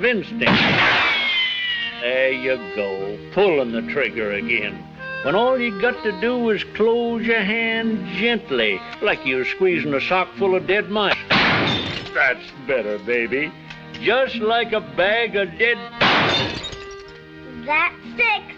instinct. There you go, pulling the trigger again. When all you got to do is close your hand gently, like you're squeezing a sock full of dead mice. That's better, baby. Just like a bag of dead... That sticks.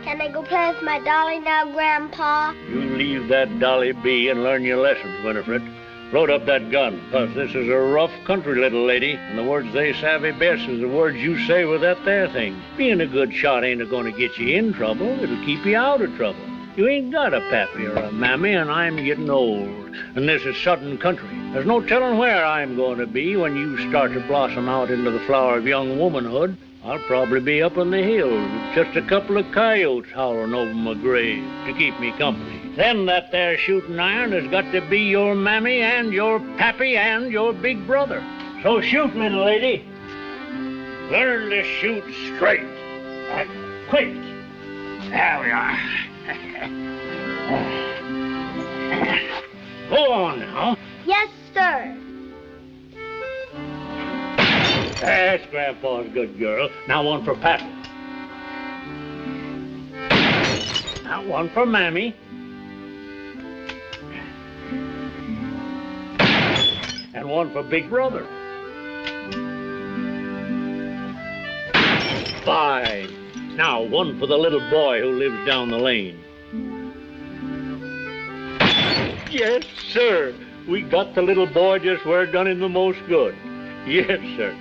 Can I go play with my dolly now, Grandpa? You leave that dolly be and learn your lessons, Winifred. Load up that gun, 'cause this is a rough country, little lady, and the words they savvy best is the words you say with that there thing. Being a good shot ain't gonna get you in trouble. It'll keep you out of trouble. You ain't got a pappy or a mammy, and I'm getting old. And this is southern country. There's no telling where I'm going to be when you start to blossom out into the flower of young womanhood. I'll probably be up in the hills with just a couple of coyotes howling over my grave to keep me company. Then that there shooting iron has got to be your mammy and your pappy and your big brother. So shoot, little lady. Learn to shoot straight and quick. There we are. Go on now. Yes, sir. That's Grandpa's good girl. Now one for Pappy. Now one for Mammy. And one for Big Brother. Fine. Now one for the little boy who lives down the lane. Yes, sir. We got the little boy just where it done him the most good. Yes, sir.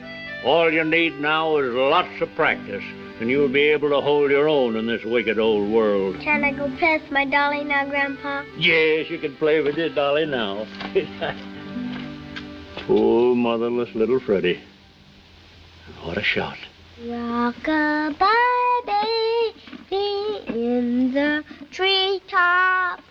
All you need now is lots of practice, and you'll be able to hold your own in this wicked old world. Can I go play with my dolly now, Grandpa? Yes, you can play with your dolly now. Poor motherless little Freddie. What a shot. Rock-a-bye, baby, in the treetop.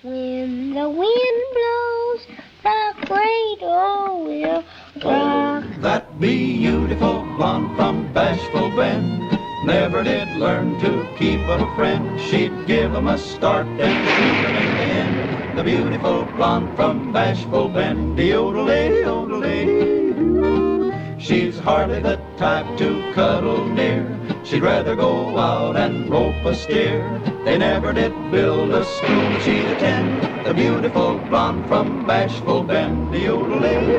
When the wind blows, the cradle will rock. That beautiful blonde from Bashful Bend never did learn to keep a friend. She'd give him a start and shoot him in the end. The beautiful blonde from Bashful Bend, the yodel lady, doo. She's hardly the type to cuddle near. She'd rather go out and rope a steer. They never did build a school that she'd attend. The beautiful blonde from Bashful Bend, the yodel lady,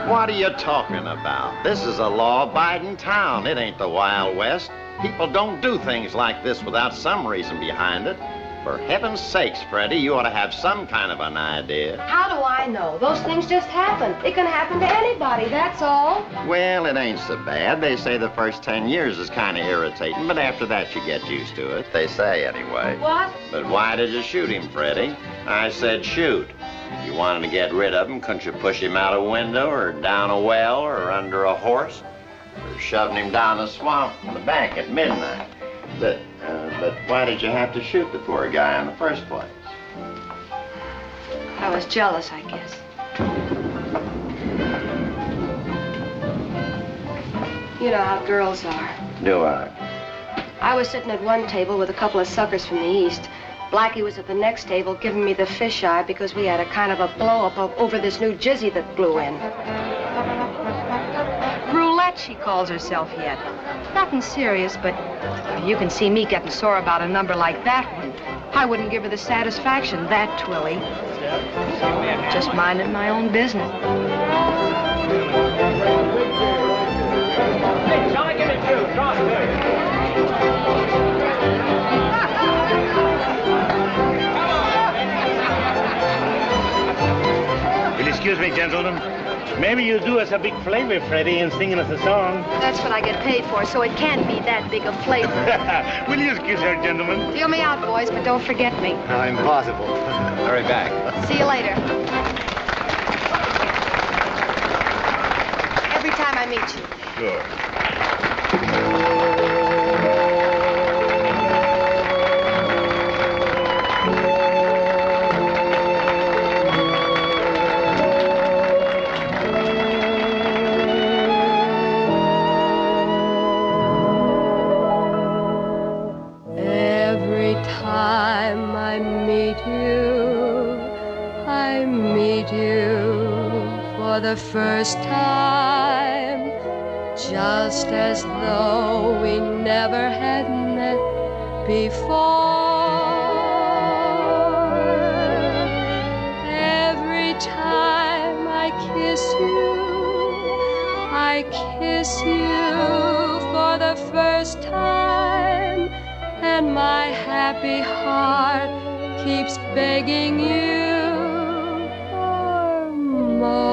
What are you talking about? This is a law-abiding town. It ain't the Wild West. People don't do things like this without some reason behind it. For heaven's sakes, Freddie, you ought to have some kind of an idea. How do I know? Those things just happen. It can happen to anybody, that's all. Well, it ain't so bad. They say the first 10 years is kind of irritating, but after that you get used to it. They say anyway. What? But why did you shoot him, Freddie? I said shoot. If you wanted to get rid of him, couldn't you push him out a window or down a well or under a horse? Or shoving him down a swamp from the bank at midnight? But why did you have to shoot the poor guy in the first place? I was jealous, I guess. You know how girls are. Do I? I was sitting at one table with a couple of suckers from the East. Blackie was at the next table giving me the fisheye because we had a kind of a blow-up over this new jizzy that blew in. Roulette, she calls herself yet. Nothing serious, but if you can see me getting sore about a number like that one, I wouldn't give her the satisfaction, that Twilly. Just minding my own business. Hey, shall I give it to you? Will excuse me, gentlemen. Maybe you'll do us a big flavor, Freddie, in singing us a song. That's what I get paid for, so it can't be that big a flavor. Will you excuse her, gentlemen? Feel me out, boys, but don't forget me. Impossible. Hurry back. See you later. Every time I meet you. Sure. I meet you for the first time, just as though we never had met before. Every time I kiss you for the first time, and my happy heart keeps begging you for more.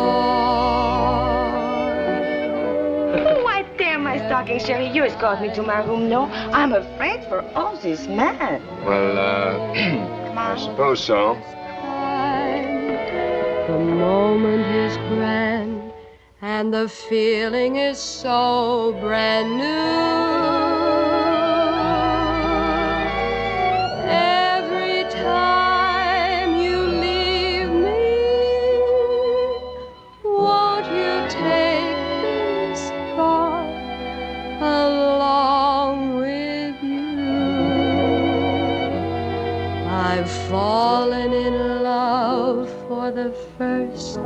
Why, there, my stocking, Sherry. You escort me to my room, no? I'm afraid for all this man. Well, I suppose so. The moment is grand, and the feeling is so brand new. Every time you leave me, won't you take this thought along with you? I've fallen in love for the first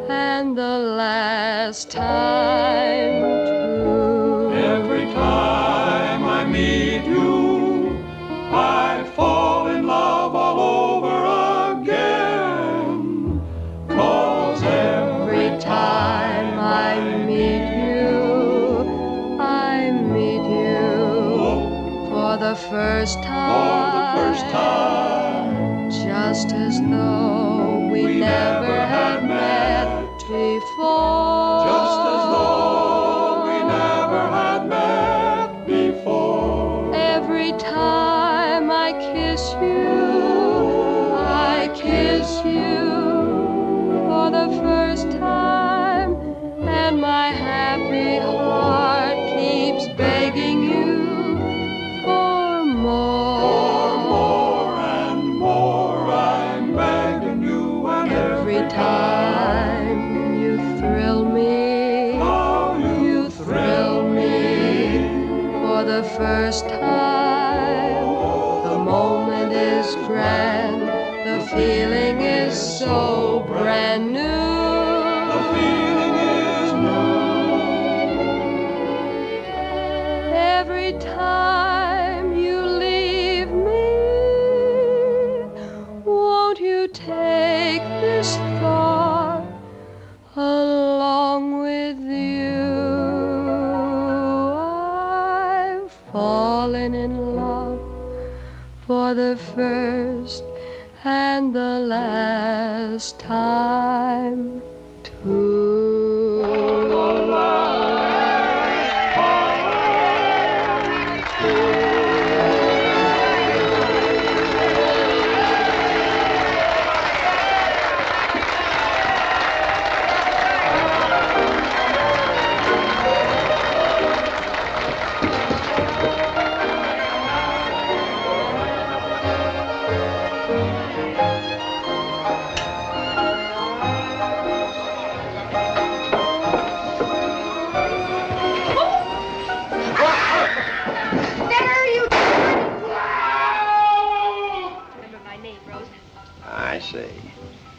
and the last time, too. Every time I meet you, I fall in love all over again. 'Cause every time I meet you for the first time, just as though we never had met before. Just as though we never had met before. Every time I kiss you for the first time, and my happy heart keeps begging you for more. For more and more, I'm begging you, and every time you thrill me, you thrill me for the first time. The moment is grand, the feeling is so brand new. The feeling is new. Every time you leave me, won't you take this thought along with you? I've fallen in love for the first and the last time, too. I see.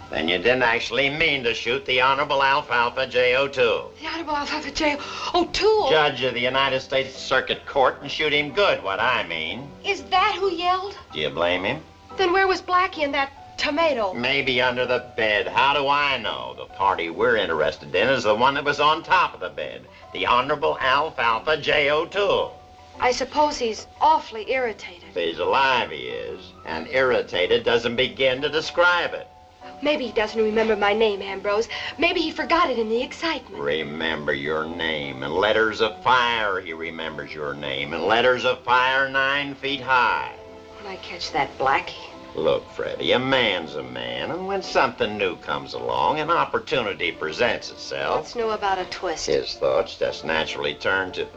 Then you didn't actually mean to shoot the Honorable Alfalfa J.O. The Honorable Alfalfa J.O. Judge of the United States Circuit Court, and shoot him good, what I mean. Is that who yelled? Do you blame him? Then where was Blackie and that tomato? Maybe under the bed. How do I know? The party we're interested in is the one that was on top of the bed. The Honorable Alfalfa J.O. I suppose he's awfully irritated. If he's alive, he is. And irritated doesn't begin to describe it. Maybe he doesn't remember my name, Ambrose. Maybe he forgot it in the excitement. Remember your name. In letters of fire, he remembers your name. In letters of fire 9 feet high. When I catch that Blackie. Look, Freddie, a man's a man, and when something new comes along, an opportunity presents itself. What's new about a twist? His thoughts just naturally turn to...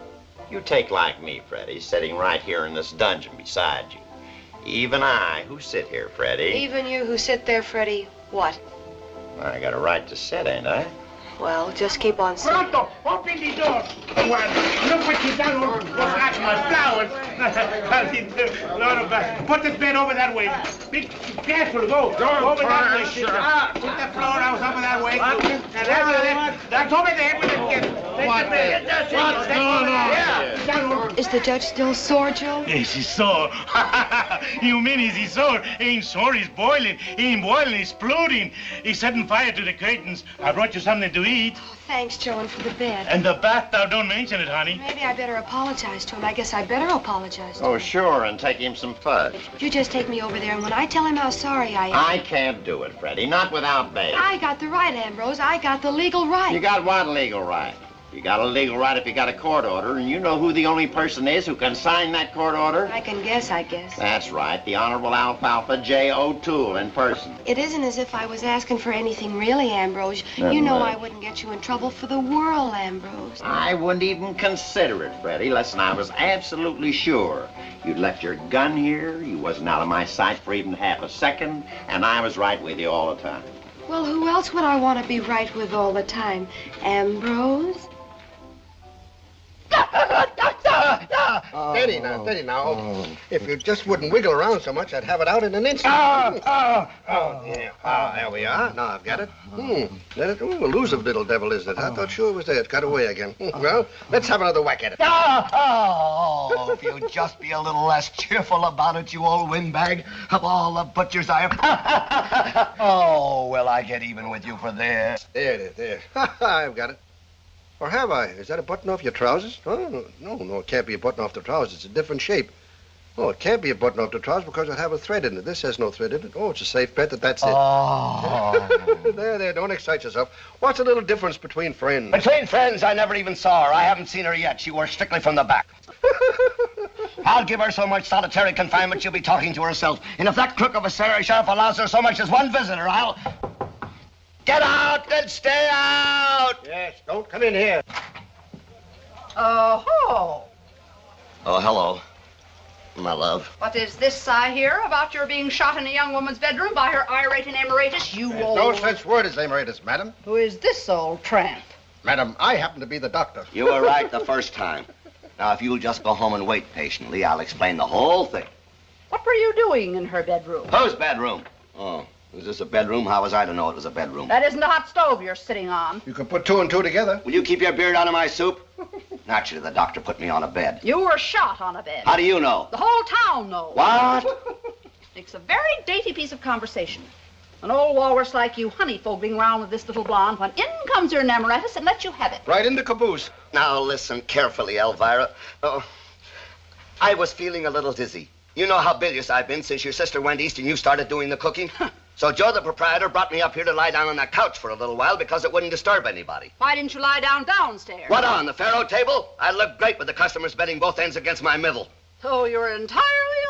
You take like me, Freddie, sitting right here in this dungeon beside you. Even I, who sit here, Freddie. Even you who sit there, Freddie, what? I got a right to sit, ain't I? Well, just keep on sitting. Pronto, open the door. Well, look what you done with my flowers. Put this bed over that way. Be careful, go. Over that way, sister. Put the floor out over that way. That's over there with the kid. What's going on? Yeah. Is the judge still sore, Joe? Yes, he's sore. You mean is he sore? He ain't sore, he's boiling. He ain't boiling, he's exploding. He's setting fire to the curtains. I brought you something to eat. Oh, thanks, Joe, and for the bed. And the bathtub, don't mention it, honey. Maybe I better apologize to him. I guess I better apologize to him. Oh, sure, and take him some fudge. You just take me over there, and when I tell him how sorry I am... I can't do it, Freddie, not without bail. I got the right, Ambrose. I got the legal right. You got what legal right? You got a legal right if you got a court order, and you know who the only person is who can sign that court order? I can guess, I guess. That's right, the Honorable Alfalfa J. O'Toole in person. It isn't as if I was asking for anything really, Ambrose. You know I wouldn't get you in trouble for the world, Ambrose. I wouldn't even consider it, Freddie. Listen, I was absolutely sure. You'd left your gun here, you wasn't out of my sight for even half a second, and I was right with you all the time. Well, who else would I want to be right with all the time? Ambrose? Steady now. If you just wouldn't wiggle around so much, I'd have it out in an instant. Yeah. There we are. Now I've got it. Let it. Ooh, elusive little devil, isn't it? I thought sure it was there. It got away again. Well, let's have another whack at it. Oh, if you'd just be a little less cheerful about it, you old windbag. Of all the butchers I have... Oh, will I get even with you for this? There it is, there. I've got it. Or have I? Is that a button off your trousers? Oh, no, it can't be a button off the trousers. It's a different shape. Oh, it can't be a button off the trousers because it have a thread in it. This has no thread in it. Oh, it's a safe bet that's it. Oh. There, don't excite yourself. What's the little difference between friends? Between friends, I never even saw her. I haven't seen her yet. She works strictly from the back. I'll give her so much solitary confinement she'll be talking to herself. And if that crook of a sheriff allows her so much as one visitor, I'll... Get out and stay out! Yes, don't come in here. Oh, hello, my love. what is this I hear about your being shot in a young woman's bedroom by her irate and emeritus, you old... No such word as emeritus, madam. Who is this old tramp? Madam, I happen to be the doctor. You were right the first time. Now, if you'll just go home and wait patiently, I'll explain the whole thing. What were you doing in her bedroom? Whose bedroom? Oh, is this a bedroom? How was I to know it was a bedroom? That isn't the hot stove you're sitting on. You can put two and two together. Will you keep your beard out of my soup? Naturally, the doctor put me on a bed. You were shot on a bed. How do you know? The whole town knows. What? It's a very dainty piece of conversation. An old walrus like you honeyfogling around with this little blonde when in comes your namaratus and lets you have it. Right in the caboose. Now, listen carefully, Elvira. I was feeling a little dizzy. You know how bilious I've been since your sister went east and you started doing the cooking? So Joe, the proprietor, brought me up here to lie down on that couch for a little while because it wouldn't disturb anybody. Why didn't you lie down downstairs? What on, the faro table? I looked great with the customers betting both ends against my middle. So you were entirely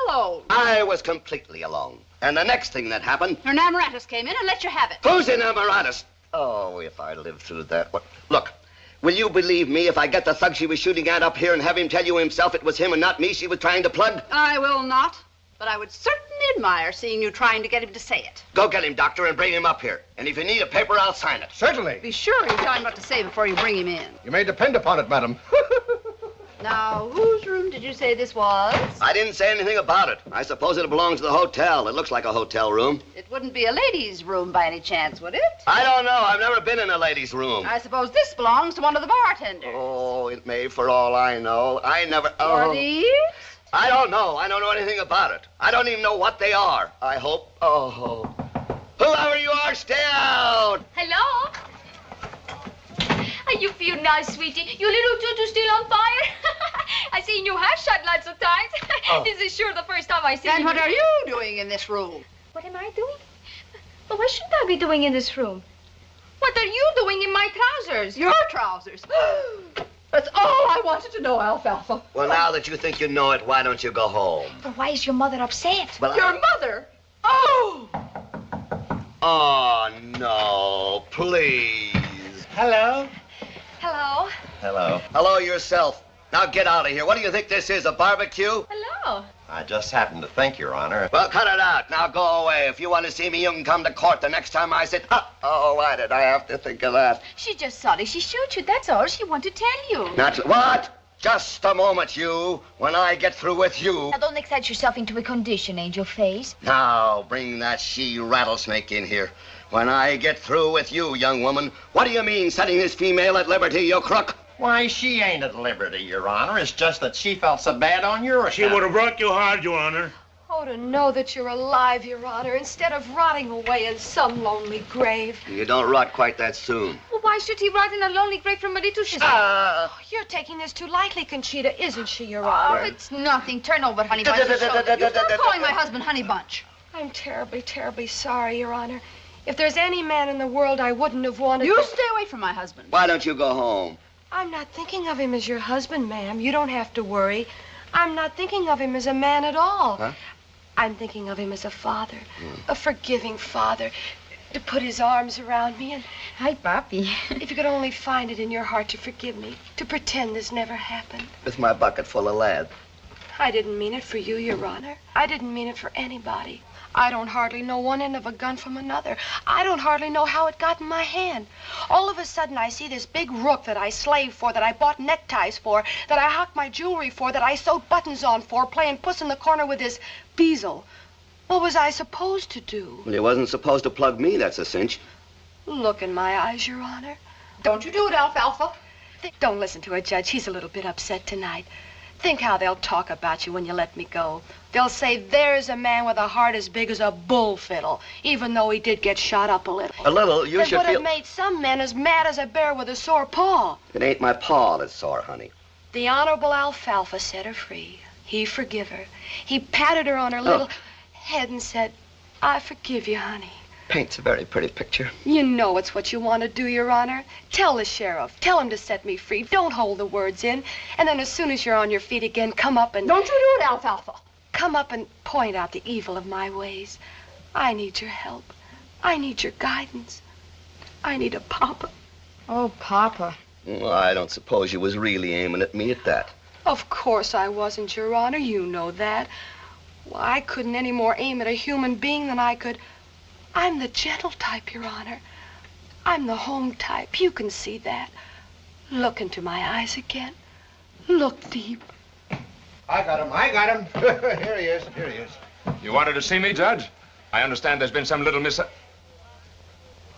alone. I was completely alone. And the next thing that happened... Your namaratus came in and let you have it. Who's in Amaratus? Oh, if I lived through that... What? Look, will you believe me if I get the thug she was shooting at up here and have him tell you himself it was him and not me she was trying to plug? I will not. But I would certainly admire seeing you trying to get him to say it. Go get him, Doctor, and bring him up here. And if you need a paper, I'll sign it. Certainly. Be sure you tell him what to say before you bring him in. You may depend upon it, madam. Now, whose room did you say this was? I didn't say anything about it. I suppose it belongs to the hotel. It looks like a hotel room. It wouldn't be a lady's room by any chance, would it? I don't know. I've never been in a lady's room. I suppose this belongs to one of the bartenders. Oh, it may for all I know. I never... Or these? I don't know. I don't know anything about it. I don't even know what they are. I hope. Oh. Whoever you are, stay out! Hello? You feel nice, sweetie. Your little tutu's still on fire? I seen you have shot lots of times. This is sure the first time I see you. Then what are you doing in this room? What am I doing? But what should I be doing in this room? What are you doing in my trousers? Your trousers? That's all I wanted to know, Alfalfa. Well, now that you think you know it, why don't you go home? But why is your mother upset? Well, Your mother? Oh! Oh, no, please. Hello? Hello? Hello. Hello yourself. Now get out of here. What do you think this is, a barbecue? Hello? Oh. I just happened to think, Your Honor. Well, cut it out. Now go away. If you want to see me, you can come to court the next time I sit. Oh, why did I have to think of that? She's just sorry she shot you. That's all she wanted to tell you. What? Just a moment, you. When I get through with you. Now, don't excite yourself into a condition, Angel Face. Now, bring that she-rattlesnake in here. When I get through with you, young woman, what do you mean setting this female at liberty, you crook? Why, she ain't at liberty, Your Honor. It's just that she felt so bad on your account. She would have brought you hard, Your Honor. Oh, to know that you're alive, Your Honor, instead of rotting away in some lonely grave. You don't rot quite that soon. Well, why should he rot in a lonely grave from a little shit? You're taking this too lightly, Conchita, isn't she, Your Oh, Honor? it's nothing. Turn over, Honey Bunch. You stop calling my husband Honey Bunch. I'm terribly, terribly sorry, Your Honor. If there's any man in the world I wouldn't have wanted You to... stay away from my husband. Why don't you go home? I'm not thinking of him as your husband, ma'am. You don't have to worry. I'm not thinking of him as a man at all. Huh? I'm thinking of him as a father, a forgiving father, to put his arms around me and... Hi, Papi. If you could only find it in your heart to forgive me, to pretend this never happened. With my bucket full of lead. I didn't mean it for you, Your Honor. I didn't mean it for anybody. I don't hardly know one end of a gun from another. I don't hardly know how it got in my hand. All of a sudden, I see this big rook that I slaved for, that I bought neckties for, that I hocked my jewelry for, that I sewed buttons on for, playing puss in the corner with this Beazle. What was I supposed to do? Well, you wasn't supposed to plug me, that's a cinch. Look in my eyes, Your Honor. Don't you do it, Alfalfa. Don't listen to her, Judge. He's a little bit upset tonight. Think how they'll talk about you when you let me go. They'll say there's a man with a heart as big as a bull fiddle, even though he did get shot up a little. A little? You should feel... It would feel... have made some men as mad as a bear with a sore paw. It ain't my paw that's sore, honey. The Honorable Alfalfa set her free. He forgive her. He patted her on her little head and said, I forgive you, honey. Paints a very pretty picture. You know it's what you want to do, Your Honor. Tell the sheriff. Tell him to set me free. Don't hold the words in. And then as soon as you're on your feet again, come up and... Don't you do it, Alfalfa. Come up and point out the evil of my ways. I need your help. I need your guidance. I need a papa. Oh, Papa. Well, I don't suppose you was really aiming at me at that. Of course I wasn't, Your Honor. You know that. Well, I couldn't any more aim at a human being than I could... I'm the gentle type, Your Honor. I'm the home type. You can see that. Look into my eyes again. Look deep. I got him. I got him. Here he is. Here he is. You wanted to see me, Judge? I understand there's been some little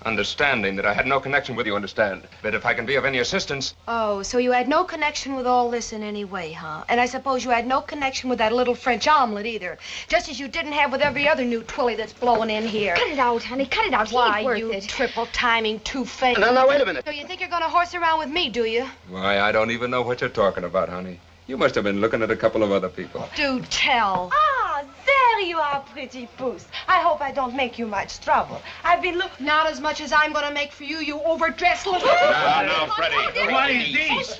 understanding that I had no connection with you, understand? But if I can be of any assistance... Oh, so you had no connection with all this in any way, huh? And I suppose you had no connection with that little French omelet either. Just as you didn't have with every other new twilly that's blowing in here. Cut it out, honey. Cut it out. He Why, ain't worth you it. triple-timing two-faced... No, wait a minute. So you think you're gonna horse around with me, do you? Why, I don't even know what you're talking about, honey. You must have been looking at a couple of other people. Do tell. Ah, there you are, pretty puss. I hope I don't make you much trouble. I've been looking... Not as much as I'm gonna make for you, you overdressed little... No, Freddie. What is this?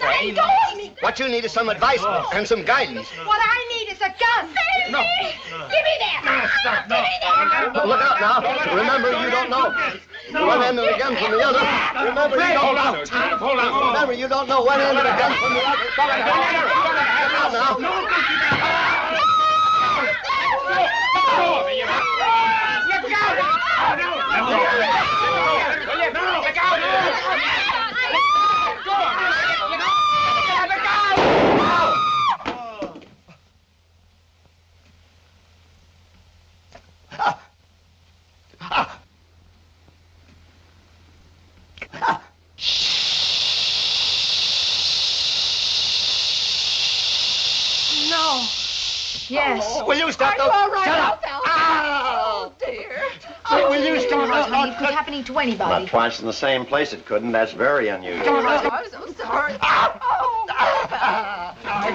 What you need is some advice and some guidance. What I need is a gun. Save me! Give me that! No. Look out now. Remember, you don't know one end of the gun from the other. Remember, you don't know. Hold on. Remember, you don't know one end of the gun from the other. Look out now. No. Yes. Will you stop? Are you all right, Shut up. Oh, dear. Will you stop? Honey, it could happen to anybody. Not twice in the same place, it couldn't. That's very unusual. I'm so sorry.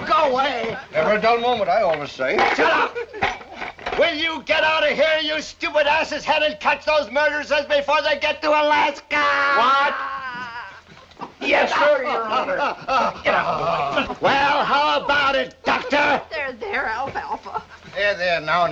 Go away. Never a dull moment, I always say. Shut up. Will you get out of here, you stupid asses head, and catch those murderers before they get to Alaska? What? Yes, sir, Your Honor. Well, how about it, Doctor? There, Alfalfa. There, now.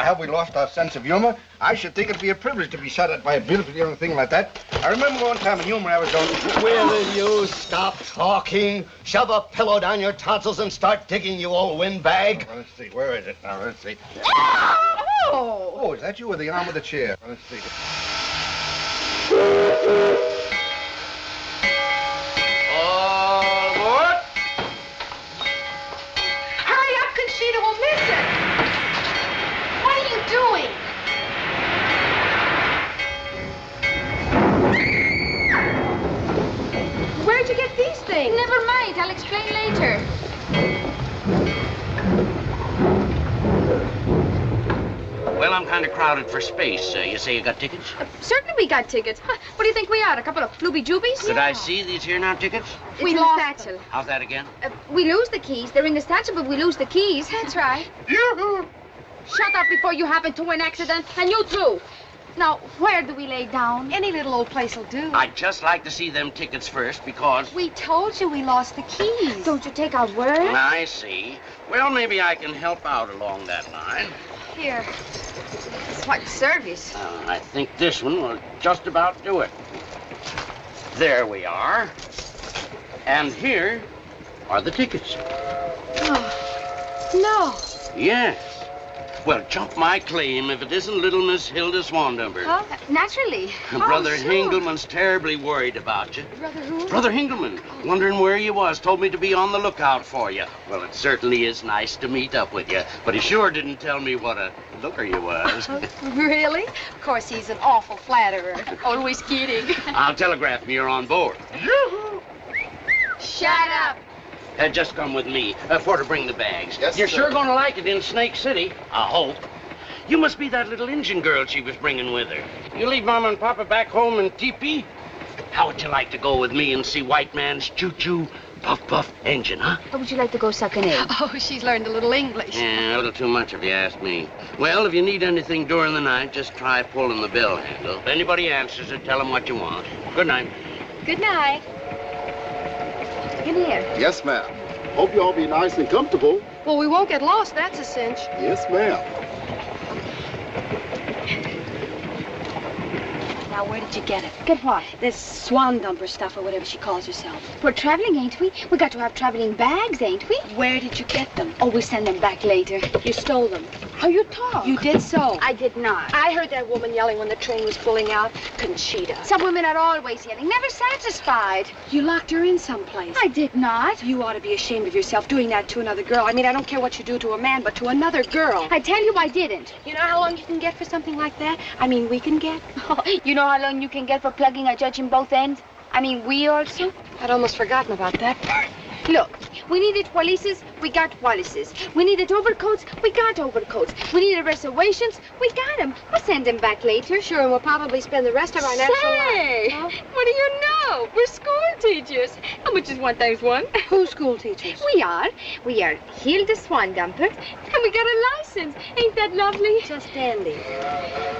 Have we lost our sense of humor? I should think it'd be a privilege to be shot at by a beautiful young thing like that. I remember one time in humor I was going... Will you stop talking? Shove a pillow down your tonsils and start digging, you old windbag. Well, let's see, where is it now? Let's see. Oh! Oh, is that you with the arm of the chair? Let's see. All aboard. Hurry up, Conchita, we'll miss it. What are you doing? Where'd you get these things? Never mind, I'll explain later. Well, I'm kind of crowded for space. You say you got tickets? Certainly we got tickets. Huh, what do you think we are, a couple of flooby-doobies? Could I see these here now tickets? We lost them. How's that again? We lose the keys. They're in the statue, but we lose the keys. That's right. Shut up before you happen to an accident. And you too. Now, where do we lay down? Any little old place will do. I'd just like to see them tickets first because... We told you we lost the keys. Don't you take our word? I see. Well, maybe I can help out along that line. Here. It's what service. I think this one will just about do it. There we are. And here are the tickets. Oh, no. Yes. Well, jump my claim if it isn't little Miss Hilda Swandumber. Huh? Naturally. Brother sure. Hingelman's terribly worried about you. Brother who? Brother Hingelman, wondering where you was, told me to be on the lookout for you. Well, it certainly is nice to meet up with you, but he sure didn't tell me what a looker you was. Really? Of course, he's an awful flatterer. Always kidding. I'll telegraph me you're on board. Shut up. Just come with me for to bring the bags. Yes, You're sir. sure going to like it in Snake City, I hope. You must be that little Indian girl she was bringing with her. You leave Mama and Papa back home in teepee? How would you like to go with me and see white man's choo-choo, puff-puff engine, huh? Or would you like to go suck an egg? Oh, she's learned a little English. Yeah, a little too much if you ask me. Well, if you need anything during the night, just try pulling the bell handle. If anybody answers it, tell them what you want. Good night. Good night. In here. Yes, ma'am. Hope you all be nice and comfortable. Well, we won't get lost, that's a cinch. Yes, ma'am. Now, where did you get it? Get what? This swan dumper stuff or whatever she calls herself. We're traveling, ain't we? We got to have traveling bags, ain't we? Where did you get them? Oh, we send them back later. You stole them. How you talk? You did so. I did not. I heard that woman yelling when the train was pulling out. Conchita. Some women are always yelling, never satisfied. You locked her in someplace. I did not. You ought to be ashamed of yourself doing that to another girl. I mean, I don't care what you do to a man, but to another girl. I tell you I didn't. You know how long you can get for something like that? I mean, we can get. You know how long you can get for plugging a judge in both ends? I mean, we also? I'd almost forgotten about that part. Look, we needed valises, we got valises. We needed overcoats, we got overcoats. We needed reservations, we got them. We'll send them back later. Sure, and we'll probably spend the rest of our natural life. Say, what do you know? We're school teachers. How much is 1 times 1? Who's school teachers? We are. We are Hilda Swandumper, and we got a license. Ain't that lovely? Just dandy.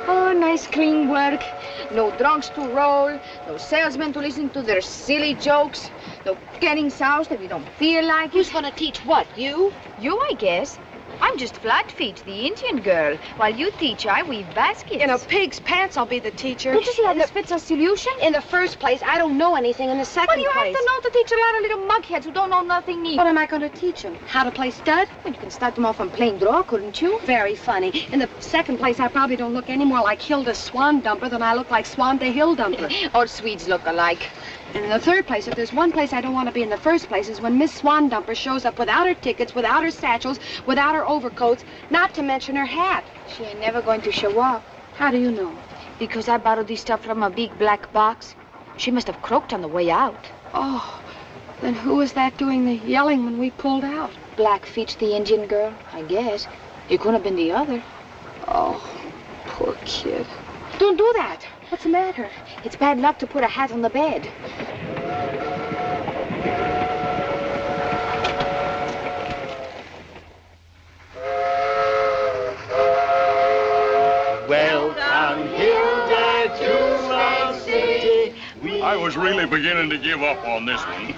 Oh, nice clean work. No drunks to roll. No salesmen to listen to their silly jokes. No getting soused if you don't feel like it. Who's gonna teach what? You? You, I guess. I'm just Flatfeet, the Indian girl. While you teach, I weave baskets. In a pig's pants, I'll be the teacher. Don't you see how this fits our solution? In the first place, I don't know anything. In the second What do you place... have to know to teach a lot of little mugheads who don't know nothing neat? What am I going to teach them? How to play stud? Well, you can start them off on plain draw, couldn't you? Very funny. In the second place, I probably don't look any more like Hilda Swandumper than I look like Swan the Hill Dumper. All Swedes look alike. And in the third place, if there's one place I don't want to be in the first place, is when Miss Swandumper shows up without her tickets, without her satchels, without her overcoats, not to mention her hat. She ain't never going to show up. How do you know? Because I borrowed this stuff from a big black box. She must have croaked on the way out. Oh, then who was that doing the yelling when we pulled out? Blackfeet, the Indian girl, I guess. It couldn't have been the other. Oh, poor kid. Don't do that. What's the matter? It's bad luck to put a hat on the bed. Welcome, Hilda, to my city. I was really beginning to give up on this one.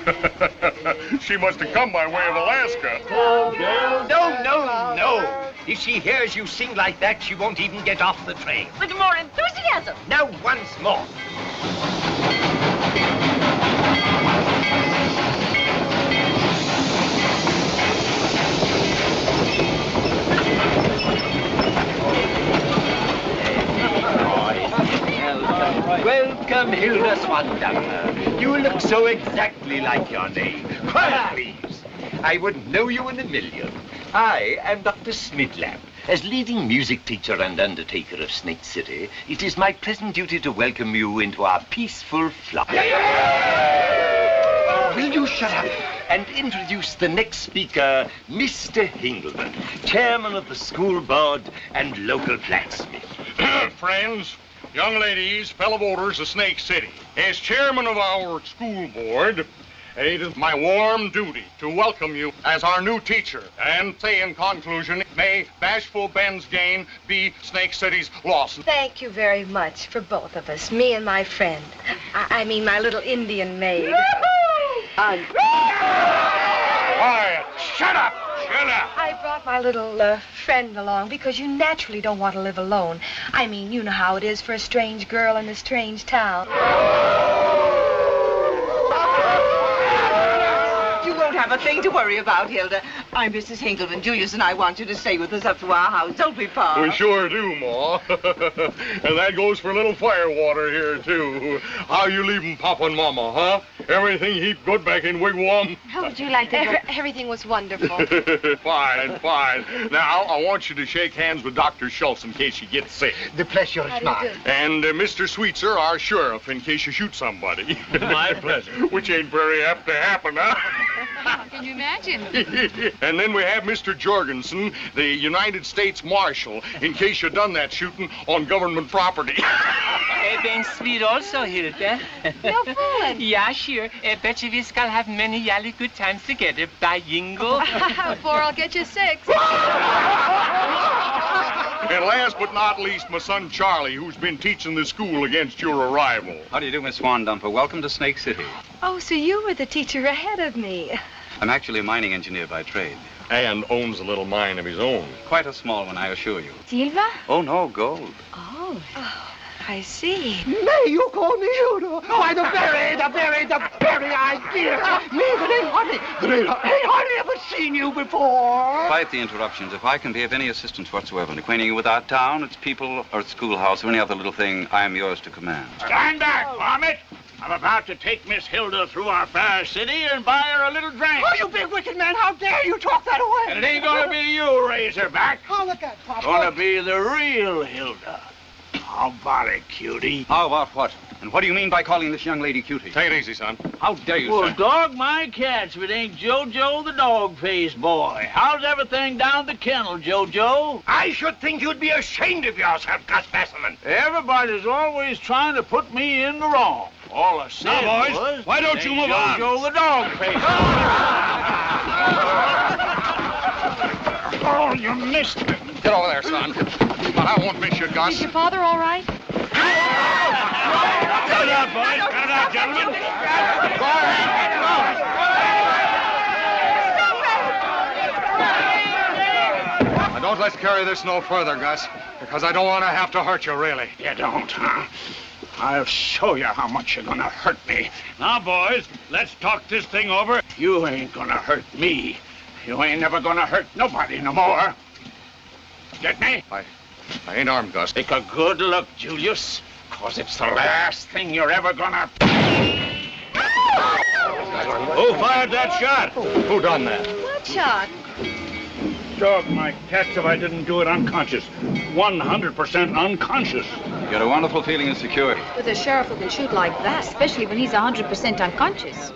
She must have come by way of Alaska. No. If she hears you sing like that, she won't even get off the train. With more enthusiasm. Now, once more. Welcome, Hilda Swandanger. You look so exactly like your name. Quiet, please. I wouldn't know you in a million. I am Dr. Smidlap. As leading music teacher and undertaker of Snake City, it is my present duty to welcome you into our peaceful flock. Will you shut up and introduce the next speaker, Mr. Hingleman, chairman of the school board and local blacksmith. Friends, young ladies, fellow voters of Snake City, as chairman of our school board, it is my warm duty to welcome you as our new teacher and say in conclusion, may Bashful Ben's gain be Snake City's loss. Thank you very much for both of us, me and my friend. I mean my little Indian maid. Quiet! Shut up! Shut up! I brought my little friend along because you naturally don't want to live alone. I mean, you know how it is for a strange girl in a strange town. You won't have a thing to worry about, Hilda. I'm Mrs. Hinkleman. Julius and I want you to stay with us up to our house, don't we, Pa? We sure do, Ma. And that goes for little Firewater here, too. How you leaving Papa and Mama, huh? Everything heap good back in Wigwam? How would you like to Everything was wonderful. Fine, fine. Now, I want you to shake hands with Dr. Schultz in case you get sick. The pleasure is mine. And Mr. Sweetser, our sheriff, in case you shoot somebody. My pleasure. Which ain't very apt to happen, huh? How can you imagine? And then we have Mr. Jorgensen, the United States Marshal, in case you done that shooting on government property. Ben sweet also, Hilda. No fooling. Yeah, sure. Bet you we shall have many jolly good times together. Bye, Jingle. 4, I'll get you 6. And last but not least, my son Charlie, who's been teaching the school against your arrival. How do you do, Miss Swandumper? Welcome to Snake City. Oh, so you were the teacher ahead of me. I'm actually a mining engineer by trade. And owns a little mine of his own. Quite a small one, I assure you. Silva? Oh, no, gold. Oh, I see. May you call me Hilda? Why, the very idea. Me that ain't hardly ever seen you before. Despite the interruptions, if I can be of any assistance whatsoever in acquainting you with our town, its people, or its schoolhouse, or any other little thing, I am yours to command. Stand back, varmint! I'm about to take Miss Hilda through our fair city and buy her a little drink. Oh, you big wicked man, how dare you talk that away? And it ain't gonna be you, Razorback. Oh, look at Papa. Gonna be the real Hilda. How about it, cutie? How about what? And what do you mean by calling this young lady cutie? Take it easy, son. How dare you, Well, sir? dog my cats if it ain't Jojo the dog-faced boy. How's everything down the kennel, Jojo? I should think you'd be ashamed of yourself, Gus Besserman. Everybody's always trying to put me in the wrong. All I said Now, boys, was, why don't you move on? Jojo the dog-faced. Oh, you missed it. Get over there, son. But I won't miss you, Gus. Is your father all right? Cut it out, boys. Cut it out, gentlemen. Now, don't let's carry this no further, Gus, because I don't want to have to hurt you, really. You don't, huh? I'll show you how much you're gonna hurt me. Now, boys, let's talk this thing over. You ain't gonna hurt me. You ain't never gonna hurt nobody no more. Get me? I ain't armed, Gus. Take a good look, Julius, cause it's the last thing you're ever gonna... Who fired that shot? Who done that? What shot? Dog my cats if I didn't do it unconscious. 100% unconscious. You got a wonderful feeling of security. With a sheriff who can shoot like that, especially when he's 100% unconscious.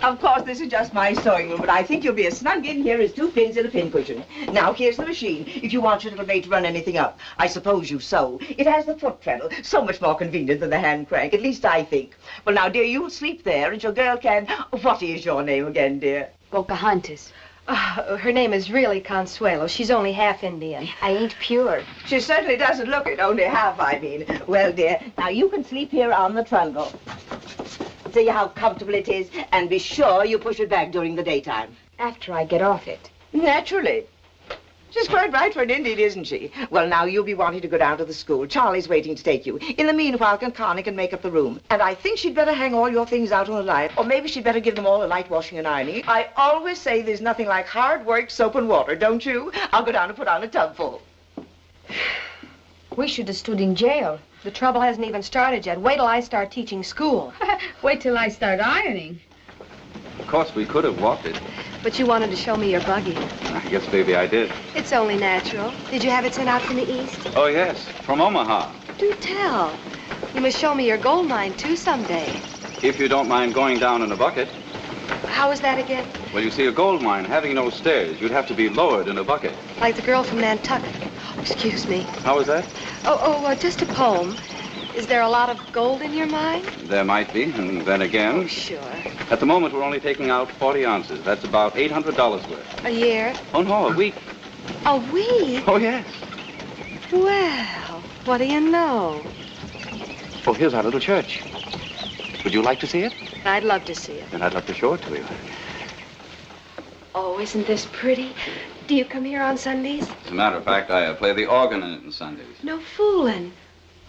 Of course, this is just my sewing room, but I think you'll be as snug in here as 2 pins in a pincushion. Now, here's the machine, if you want your little maid to run anything up. I suppose you sew. It has the foot treadle, so much more convenient than the hand crank, at least I think. Well, now, dear, you'll sleep there, and your girl can... What is your name again, dear? Pocahontas. Her name is really Consuelo. She's only half Indian. I ain't pure. She certainly doesn't look it, only half, I mean. Well, dear, now you can sleep here on the trundle. See how comfortable it is, and be sure you push it back during the daytime. After I get off it. Naturally. She's quite right for an Indian, isn't she? Well, now you'll be wanting to go down to the school. Charlie's waiting to take you. In the meanwhile, Connie can make up the room. And I think she'd better hang all your things out on the line. Or maybe she'd better give them all a light washing and ironing. I always say there's nothing like hard work, soap and water, don't you? I'll go down and put on a tub full. We should have stood in jail. The trouble hasn't even started yet. Wait till I start teaching school. Wait till I start ironing. Of course, we could have walked it. But you wanted to show me your buggy. Yes, baby, I did. It's only natural. Did you have it sent out from the east? Oh, yes, from Omaha. Do tell. You must show me your gold mine, too, someday. If you don't mind going down in a bucket. How was that again? Well, you see, a gold mine having no stairs, you'd have to be lowered in a bucket. Like the girl from Nantucket. Oh, excuse me. How was that? Just a poem. Is there a lot of gold in your mine? There might be, and then again. Oh, sure. At the moment, we're only taking out 40 ounces. That's about $800 worth. A year? Oh, no, a week. A week? Oh, yes. Well, what do you know? Oh, here's our little church. Would you like to see it? I'd love to see it. And I'd love to show it to you. Oh, isn't this pretty? Do you come here on Sundays? As a matter of fact, I play the organ in it on Sundays. No fooling.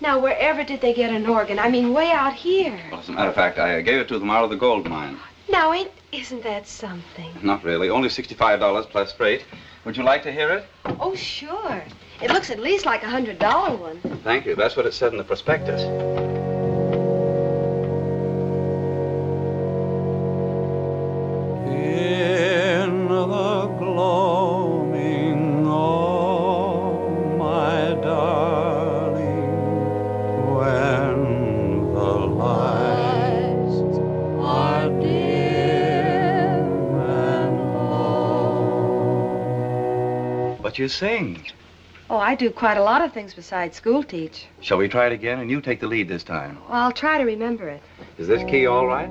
Now, wherever did they get an organ? I mean, way out here. Well, as a matter of fact, I gave it to them out of the gold mine. Now, isn't that something? Not really. Only $65 plus freight. Would you like to hear it? Oh, sure. It looks at least like a $100 one. Thank you. That's what it said in the prospectus. In the gloaming, oh, my darling, when the lights are dim and low. But you sing. Oh, I do quite a lot of things besides school teach. Shall we try it again, and you take the lead this time? Well, I'll try to remember it. Is this key all right?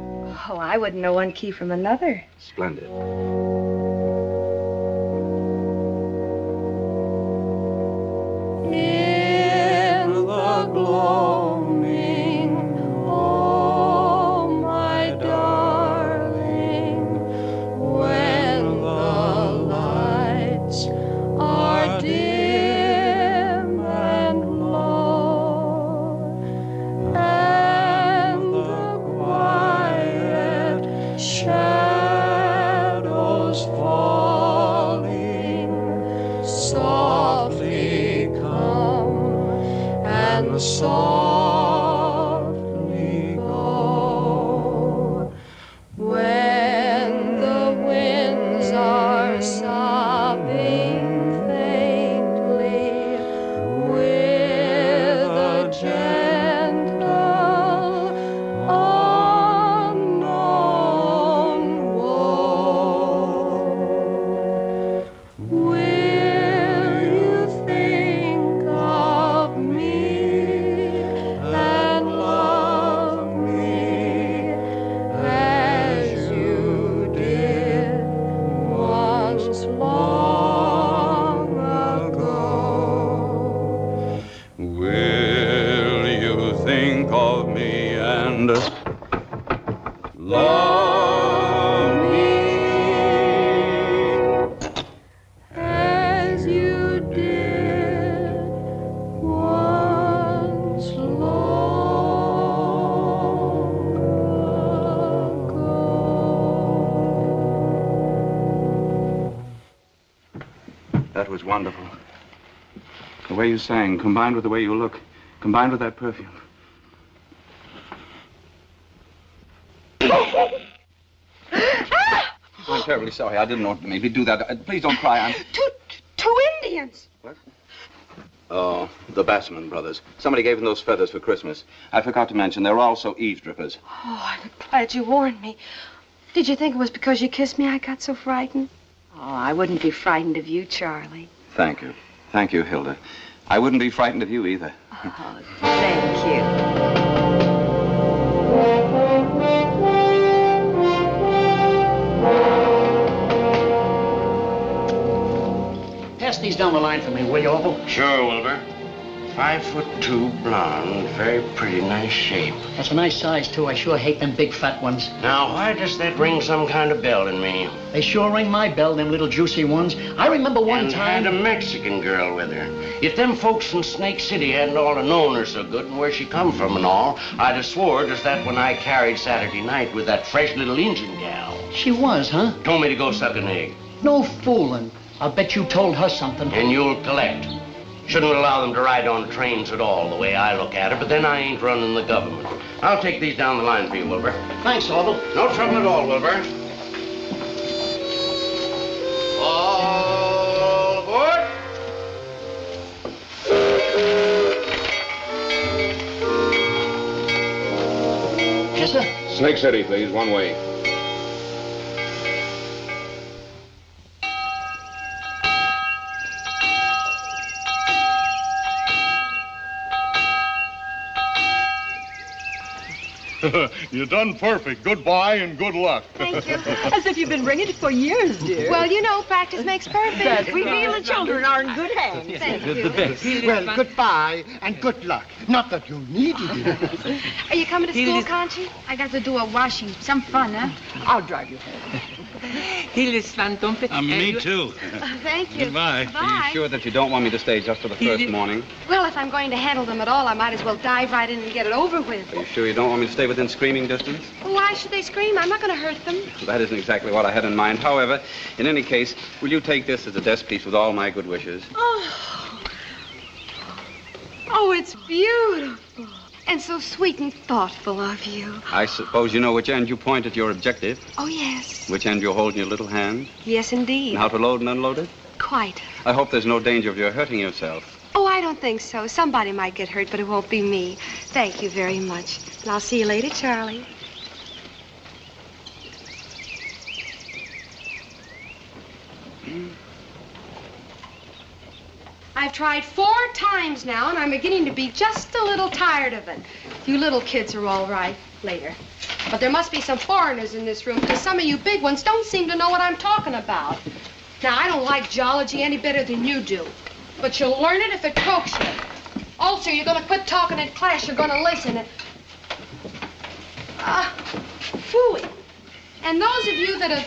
Oh, I wouldn't know one key from another. Splendid. In the gloaming, oh, my darling, when the lights are dim and low, and the quiet shadows falling softly come and softly go. When the winds are sobbing faintly with a gentle unknown woe, will you think of me and love me as you did once long ago? Will you think of me and love me as you did once long ago? That was wonderful. The way you sang, combined with the way you look, combined with that perfume. I'm terribly sorry. I didn't want to maybe do that. Please don't cry. Two Indians. Oh, the Bassman brothers. Somebody gave them those feathers for Christmas. I forgot to mention, they're also eavesdroppers. Oh, I'm glad you warned me. Did you think it was because you kissed me I got so frightened? Oh, I wouldn't be frightened of you, Charlie. Thank you. Thank you, Hilda. I wouldn't be frightened of you either. Oh, thank you. Pass these down the line for me, will you, Opal? Sure, Wilbur. 5'2", blonde, very pretty, nice shape. That's a nice size, too. I sure hate them big fat ones. Now, why does that ring some kind of bell in me? They sure ring my bell, them little juicy ones. I remember one and time... had a Mexican girl with her. If them folks in Snake City hadn't all known her so good and where she come from and all, I'd have swore just that when I carried Saturday night with that fresh little Indian gal. She was, huh? Told me to go suck an egg. No fooling. I'll bet you told her something. And you'll collect. Shouldn't allow them to ride on trains at all, the way I look at it, but then I ain't running the government. I'll take these down the line for you, Wilbur. Thanks, Orville. No trouble at all, Wilbur. All aboard. Yes, sir? Snake City, please. One way. You done perfect. Goodbye and good luck. Thank you. As if you've been ringing it for years, dear. Well, you know, practice makes perfect. But we feel the children are in good hands. Thank you. Well, goodbye and good luck. Not that you need it. Are you coming to school, Conchi? I got to do a washing. Some fun, huh? I'll drive you home. Me too. Thank you. Goodbye. Bye. Are you sure that you don't want me to stay just for the first morning? Well, if I'm going to handle them at all, I might as well dive right in and get it over with. Are you sure you don't want me to stay within screaming distance? Why should they scream? I'm not going to hurt them. That isn't exactly what I had in mind. However, in any case, will you take this as a desk piece with all my good wishes? Oh, it's beautiful. And so sweet and thoughtful of you. I suppose you know which end you point at your objective, Oh, yes. which end you hold in your little hand, Yes, indeed. and how to load and unload it? Quite. I hope there's no danger of your hurting yourself. Oh, I don't think so. Somebody might get hurt, but it won't be me. Thank you very much. And I'll see you later, Charlie. I've tried 4 times now, and I'm beginning to be just a little tired of it. You little kids are all right later. But there must be some foreigners in this room, because some of you big ones don't seem to know what I'm talking about. Now, I don't like geology any better than you do, but you'll learn it if it pokes you. Also, you're going to quit talking in class. You're going to listen. Phooey. And those of you that have...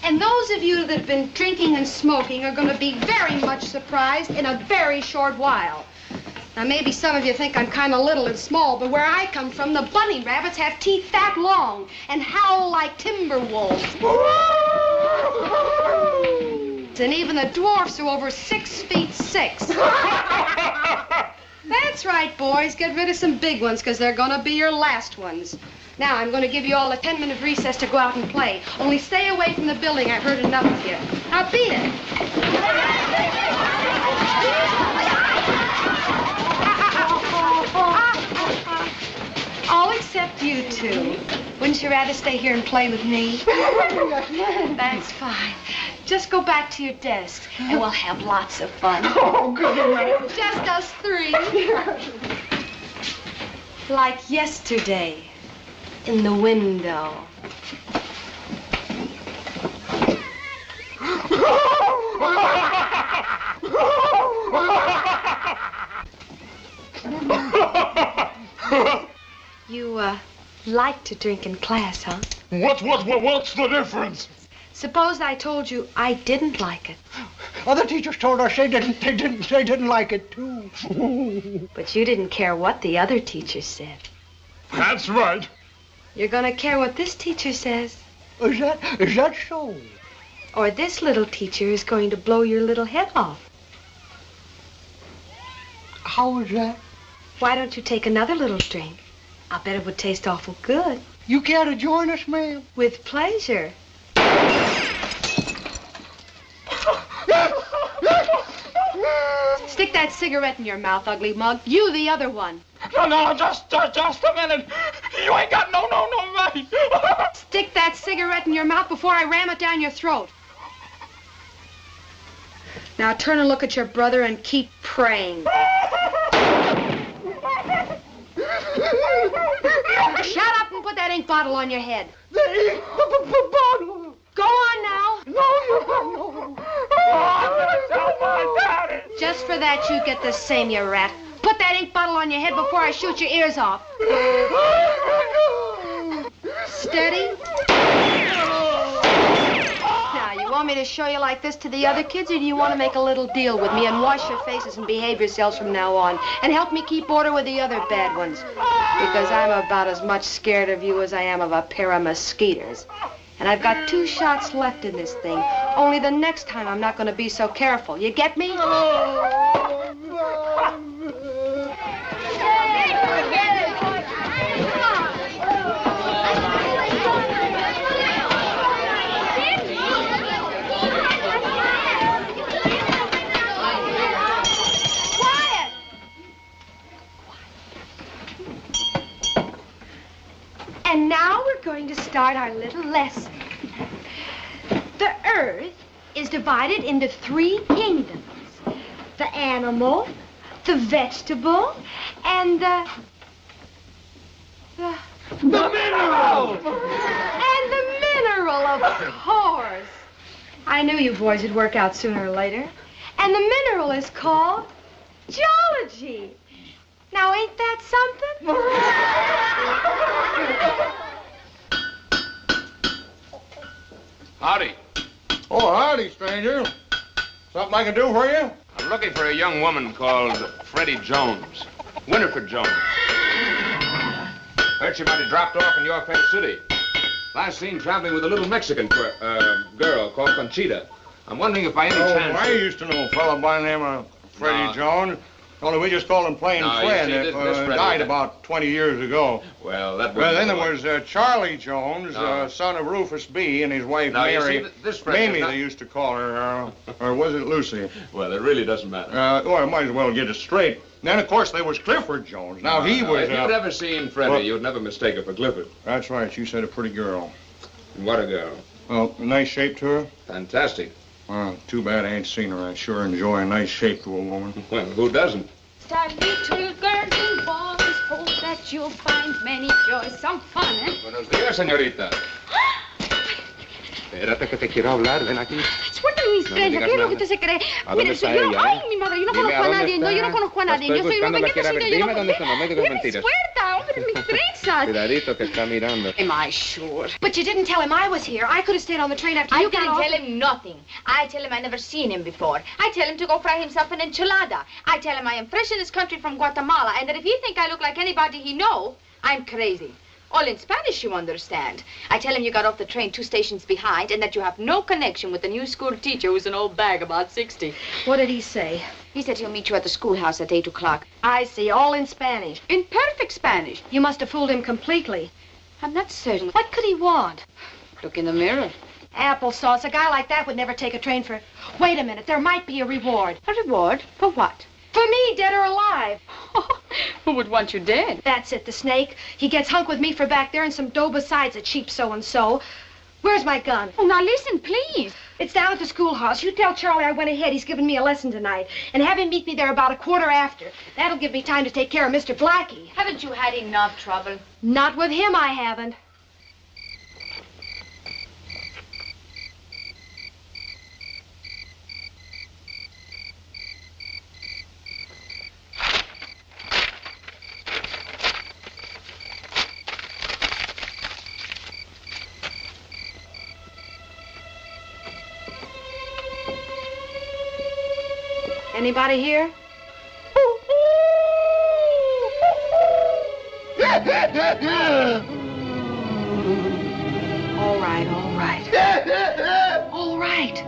And those of you that have been drinking and smoking are going to be very much surprised in a very short while. Now, maybe some of you think I'm kind of little and small, but where I come from, the bunny rabbits have teeth that long and howl like timber wolves. And even the dwarfs are over 6'6". That's right, boys. Get rid of some big ones, because they're going to be your last ones. Now, I'm going to give you all a 10-minute recess to go out and play. Only stay away from the building. I've heard enough of you. Now, beat it. All except you two. Wouldn't you rather stay here and play with me? That's fine. Just go back to your desk, and we'll have lots of fun. Oh, good. Just us 3. Like yesterday, in the window. You, like to drink in class, huh? What's the difference? Suppose I told you I didn't like it. Other teachers told us they didn't like it too. But you didn't care what the other teacher said. That's right. You're gonna care what this teacher says. Is that so? Or this little teacher is going to blow your little head off. How is that? Why don't you take another little drink? I'll bet it would taste awful good. You care to join us, ma'am? With pleasure. Stick that cigarette in your mouth, ugly mug. You, the other one. No, just a minute. You ain't got no right. Stick that cigarette in your mouth before I ram it down your throat. Now turn and look at your brother and keep praying. Shut up and put that ink bottle on your head. The ink bottle? Go on now. Thanks for that. You get the same, you rat. Put that ink bottle on your head before I shoot your ears off. Steady. Now, you want me to show you like this to the other kids, or do you want to make a little deal with me and wash your faces and behave yourselves from now on and help me keep order with the other bad ones? Because I'm about as much scared of you as I am of a pair of mosquitoes. And I've got 2 shots left in this thing. Only the next time I'm not going to be so careful. You get me? And now we're going to start our little lesson. The earth is divided into 3 kingdoms. The animal, the vegetable, and the mineral! And the mineral, of course. I knew you boys would work out sooner or later. And the mineral is called geology. Now, ain't that something? Howdy. Oh, howdy, stranger. Something I can do for you? I'm looking for a young woman called Freddie Jones. Winifred Jones. Heard she might have dropped off in York City. Last seen traveling with a little Mexican girl called Conchita. I'm wondering if by any chance... I used to know a fellow by the name of Freddie Jones. Only we just called him Plain Fred. This Died about 20 years ago. Well, that Well, then there was Charlie Jones, son of Rufus B., and his wife Mary. Mamie, they used to call her. Or was it Lucy? Well, it really doesn't matter. Well, I might as well get it straight. Then, of course, there was Clifford Jones. Now, he was... If you'd ever seen Freddie, you'd never mistake her for Clifford. That's right. You said a pretty girl. What a girl. Well, nice shape to her? Fantastic. Well, too bad I ain't seen her. I sure enjoy a nice shape to a woman. Well, who doesn't? Start little girls and boys, hope that you'll find many joys, some fun, eh? Buenos días, señorita. Espérate que te quiero hablar, ven aquí. Suéltame, mi estrella, ¿qué es lo que usted se cree? Mire, soy yo. Ay, mi madre, yo no conozco a nadie. No, yo no conozco a nadie. Yo soy una pequeña señora. Dime dónde está, no me digas mentiras. Suelta, hombre, mis trenzas. Cuidadito que está mirando. Am I sure? But you didn't tell him I was here. I could have stayed on the train after you got off. I didn't tell him nothing. I tell him I never seen him before. I tell him to go fry himself an enchilada. I tell him I am fresh in this country from Guatemala, and that if he think I look like anybody he know, I'm crazy. All in Spanish, you understand. I tell him you got off the train 2 stations behind and that you have no connection with the new school teacher who's an old bag about 60. What did he say? He said he'll meet you at the schoolhouse at 8 o'clock. I see, all in Spanish. In perfect Spanish. You must have fooled him completely. I'm not certain. What could he want? Look in the mirror. Applesauce. A guy like that would never take a train for... Wait a minute, there might be a reward. A reward? For what? For me, dead or alive. Who would want you dead? That's it, the snake. He gets hunk with me for back there and some dough besides a cheap so-and-so. Where's my gun? Oh, now listen, please. It's down at the schoolhouse. You tell Charlie I went ahead. He's giving me a lesson tonight. And have him meet me there about 1/4 after. That'll give me time to take care of Mr. Blackie. Haven't you had enough trouble? Not with him, I haven't. Anybody here? All right, all right. All right.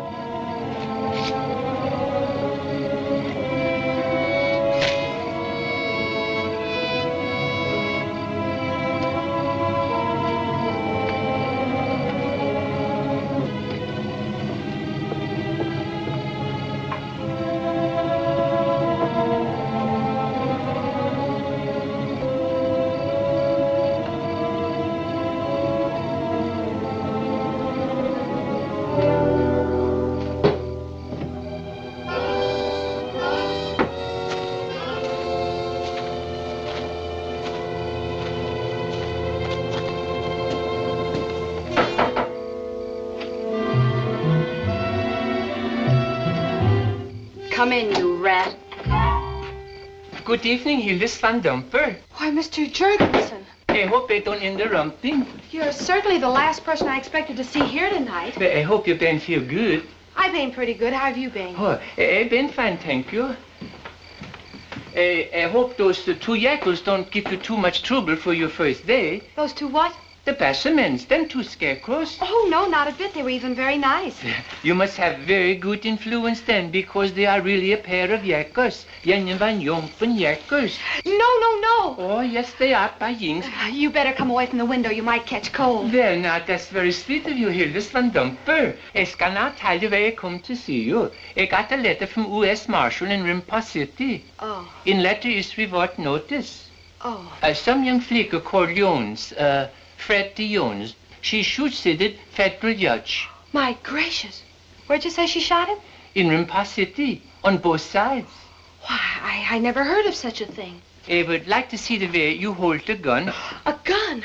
Come in, you rat. Good evening, Hildes van Dumper. Why, Mr. Jurgensen. I hope I don't interrupting. You're certainly the last person I expected to see here tonight. But I hope you been feel good. I've been pretty good. How have you been? Oh, I've been fine, thank you. I hope those two yackles don't give you too much trouble for your first day. Those two what? The Bassamans, them two scarecrows. Oh, no, not a bit. They were even very nice. You must have very good influence then, because they are really a pair of yakkers. Jan van Jompen yakkers. No. Oh, yes, they are, by Yings. You better come away from the window. You might catch cold. Well, now, that's very sweet of you, Hildes van Dumper. I skal now tell you why I come to see you. I got a letter from U.S. Marshal in Rimpa City. Oh. In letter is reward notice. Oh. Some young flicker called Jones, Fred Jones. She shoots at it, federal judge. My gracious. Where'd you say she shot him? In Rimpa City, on both sides. Why, I never heard of such a thing. I would like to see the way you hold the gun. A gun?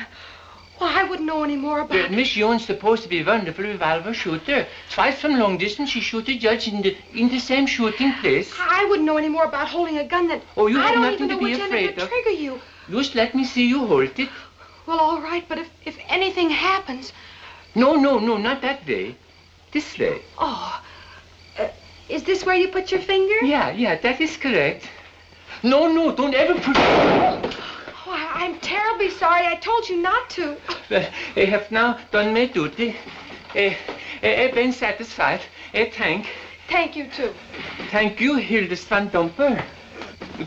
Why, I wouldn't know any more about it. Miss Jones supposed to be a wonderful revolver shooter. Twice from long distance, she shoot a judge in the same shooting place. I wouldn't know any more about holding a gun than... Oh, you I have don't nothing even to know be which afraid end to of. trigger you. Just let me see you hold it. Well, all right, but if anything happens... No, not that way. This way. Oh, is this where you put your finger? Yeah, that is correct. No, don't ever put... Oh, I'm terribly sorry. I told you not to. Well, I have now done my duty. I've been satisfied. Thank you, too. Thank you, Hildes van Dumper.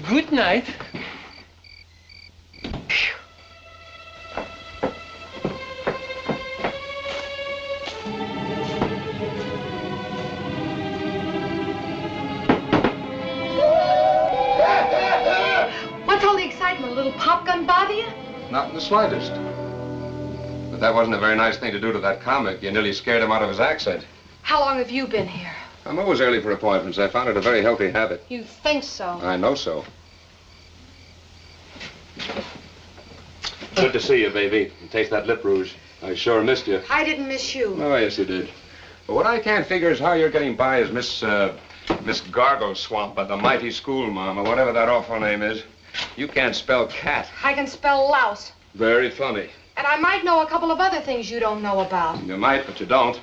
Good night. What's all the excitement? A little pop gun bother you? Not in the slightest. But that wasn't a very nice thing to do to that comic. You nearly scared him out of his accent. How long have you been here? I'm always early for appointments. I found it a very healthy habit. You think so? I know so. Good to see you, baby. And taste that lip rouge. I sure missed you. I didn't miss you. Oh, yes, you did. But what I can't figure is how you're getting by as Miss Gargle Swamp at the Mighty School, Mom, or whatever that awful name is. You can't spell cat. I can spell louse. Very funny. And I might know a couple of other things you don't know about. You might, but you don't.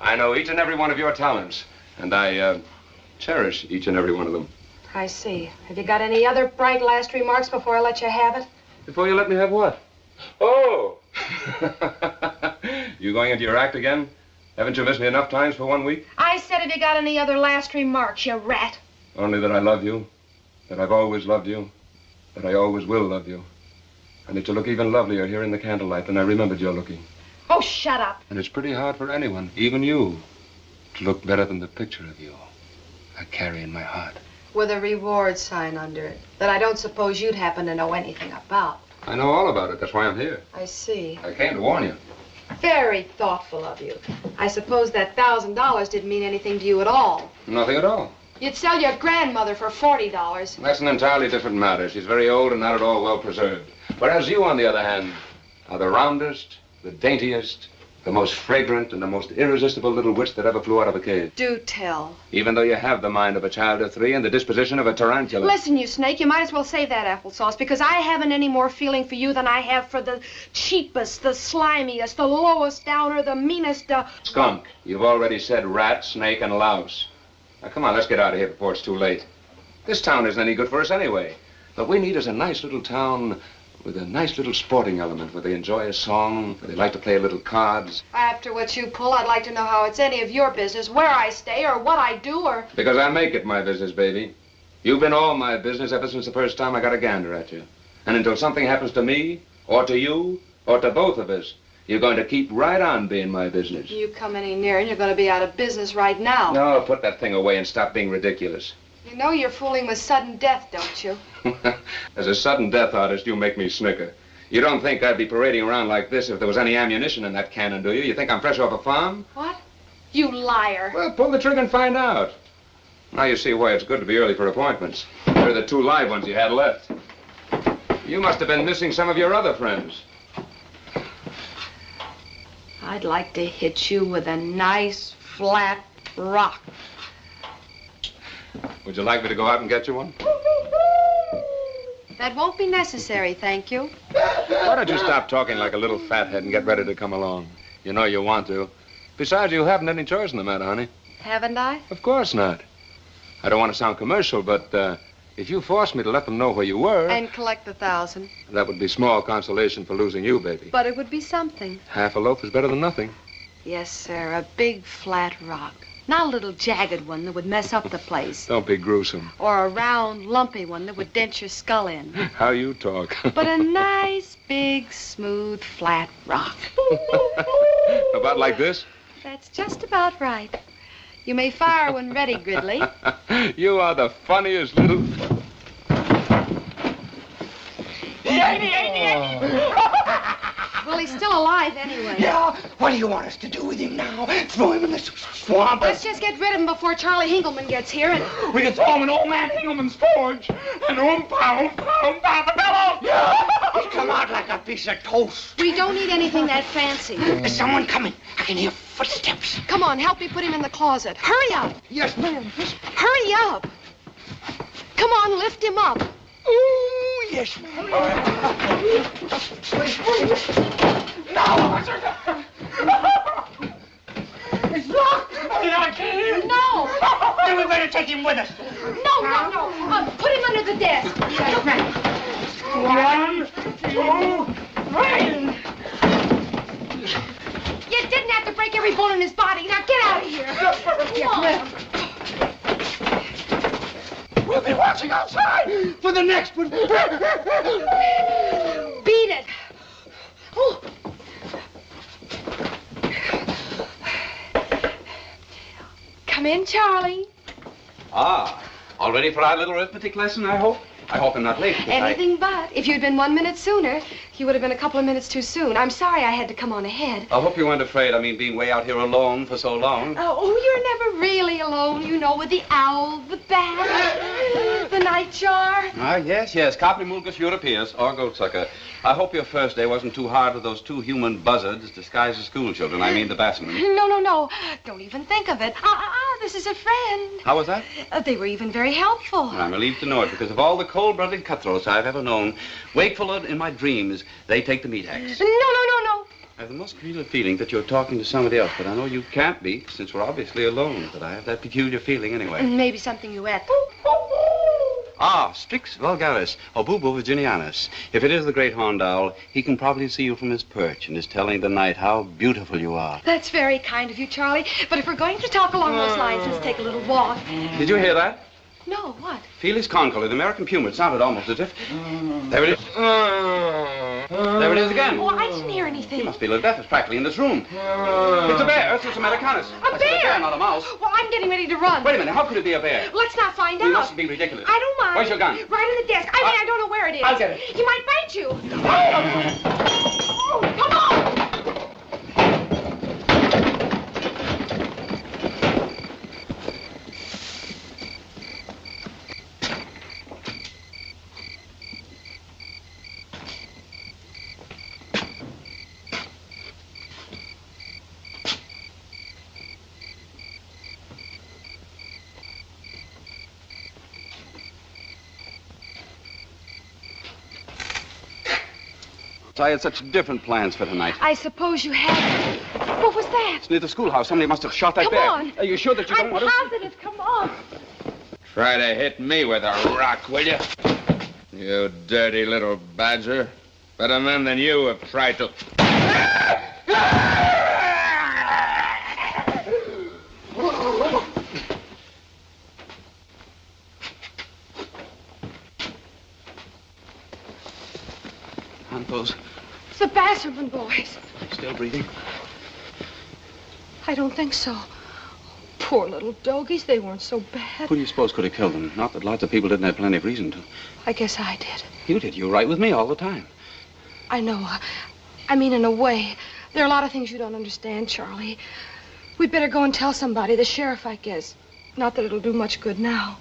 I know each and every one of your talents, and I cherish each and every one of them. I see. Have you got any other bright last remarks before I let you have it? Before you let me have what? Oh! You going into your act again? Haven't you missed me enough times for 1 week? I said, have you got any other last remarks, you rat? Only that I love you, that I've always loved you, that I always will love you, and that you look even lovelier here in the candlelight than I remembered you looking. Oh, shut up. And it's pretty hard for anyone, even you, to look better than the picture of you I carry in my heart. With a reward sign under it that I don't suppose you'd happen to know anything about. I know all about it. That's why I'm here. I see. I came to warn you. Very thoughtful of you. I suppose that $1,000 didn't mean anything to you at all. Nothing at all. You'd sell your grandmother for $40. That's an entirely different matter. She's very old and not at all well preserved. Whereas you, on the other hand, are the roundest, the daintiest, the most fragrant, and the most irresistible little witch that ever flew out of a cage. Do tell. Even though you have the mind of a child of 3 and the disposition of a tarantula. Listen, you snake, you might as well save that applesauce, because I haven't any more feeling for you than I have for the cheapest, the slimiest, the lowest downer, the meanest, Skunk. You've already said rat, snake, and louse. Now, come on, let's get out of here before it's too late. This town isn't any good for us anyway. What we need is a nice little town with a nice little sporting element where they enjoy a song, where they like to play a little cards. After what you pull, I'd like to know how it's any of your business, where I stay, or what I do, or... Because I make it my business, baby. You've been all my business ever since the first time I got a gander at you. And until something happens to me, or to you, or to both of us, you're going to keep right on being my business. You come any nearer and you're going to be out of business right now. No, put that thing away and stop being ridiculous. You know you're fooling with sudden death, don't you? As a sudden death artist, you make me snicker. You don't think I'd be parading around like this if there was any ammunition in that cannon, do you? You think I'm fresh off a farm? What? You liar. Well, pull the trigger and find out. Now you see why it's good to be early for appointments. They're the 2 live ones you had left. You must have been missing some of your other friends. I'd like to hit you with a nice, flat rock. Would you like me to go out and get you one? That won't be necessary, thank you. Why don't you stop talking like a little fathead and get ready to come along? You know you want to. Besides, you haven't any choice in the matter, honey. Haven't I? Of course not. I don't want to sound commercial, but if you forced me to let them know where you were... And collect the 1,000. That would be small consolation for losing you, baby. But it would be something. Half a loaf is better than nothing. Yes, sir, a big flat rock. Not a little jagged one that would mess up the place. Don't be gruesome. Or a round, lumpy one that would dent your skull in. How you talk. But a nice, big, smooth, flat rock. About like this? That's just about right. You may fire when ready, Gridley. You are the funniest little... Well, he's still alive anyway. Yeah? What do you want us to do with him now? Throw him in the swamp? Let's just get rid of him before Charlie Hinkleman gets here and... We can throw him in old man Hinkleman's forge. And the bellows. Yeah! He'll come out like a piece of toast. We don't need anything that fancy. There's someone coming. I can hear footsteps. Come on, help me put him in the closet. Hurry up. Yes, ma'am. Hurry up. Come on, lift him up. Ooh, yes, ma'am. No! It's locked! I can't. No! Then we better take him with us. No. Put him under the desk. Yes, ma'am. 1, 2, 3. You didn't have to break every bone in his body. Now get out of here. Yes, ma'am. We'll be watching outside for the next one. Beat it. Oh. Come in, Charlie. Ah, all ready for our little arithmetic lesson, I hope? I hope I'm not late. Anything but. If you'd been 1 minute sooner, you would have been a couple of minutes too soon. I'm sorry I had to come on ahead. I hope you weren't afraid. I mean, being way out here alone for so long. Oh, you're never really alone, you know, with the owl, the bat, the nightjar. Ah, yes. Capri mulgus Europaeus, or goatsucker. I hope your first day wasn't too hard with those 2 human buzzards disguised as school children. I mean the batsmen. No. Don't even think of it. This is a friend. How was that? They were even very helpful. I'm relieved to know it, because of all the cold-blooded cutthroats I've ever known, wakeful in my dreams, they take the meat axe. No. I have the most creative feeling that you're talking to somebody else, but I know you can't be, since we're obviously alone. But I have that peculiar feeling anyway. Maybe something you ate. Ah, Strix vulgaris, or Bubo virginianus. If it is the great horned owl, he can probably see you from his perch and is telling the night how beautiful you are. That's very kind of you, Charlie. But if we're going to talk along those lines, let's take a little walk. Did you hear that? No, what? Felix Concolly, the American puma. It sounded almost as if... There it is. There it is again. Oh, I didn't hear anything. He must be a little deaf. It's practically in this room. It's a bear. It's Americanus. A bear? A bear, not a mouse. Well, I'm getting ready to run. Wait a minute. How could it be a bear? Let's not find out. You mustn't be ridiculous. I don't mind. Where's your gun? Right on the desk. I don't know where it is. I'll get it. He might bite you. Come on! I had such different plans for tonight. I suppose you had. What was that? It's near the schoolhouse. Somebody must have shot that bear. Come on. Are you sure that you don't want to... I'm positive. Come on. Try to hit me with a rock, will you? You dirty little badger. Better men than you have tried to... Aren't those It's the Basserman boys. still breathing? I don't think so. Poor little dogies. They weren't so bad. Who do you suppose could have killed them? Not that lots of people didn't have plenty of reason to. I guess I did. You did. You were right with me all the time. I know. I mean, in a way. There are a lot of things you don't understand, Charlie. We'd better go and tell somebody. The sheriff, I guess. Not that it'll do much good now.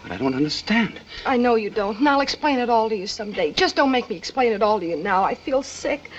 But I don't understand. I know you don't, and I'll explain it all to you someday. Just don't make me explain it all to you now. I feel sick.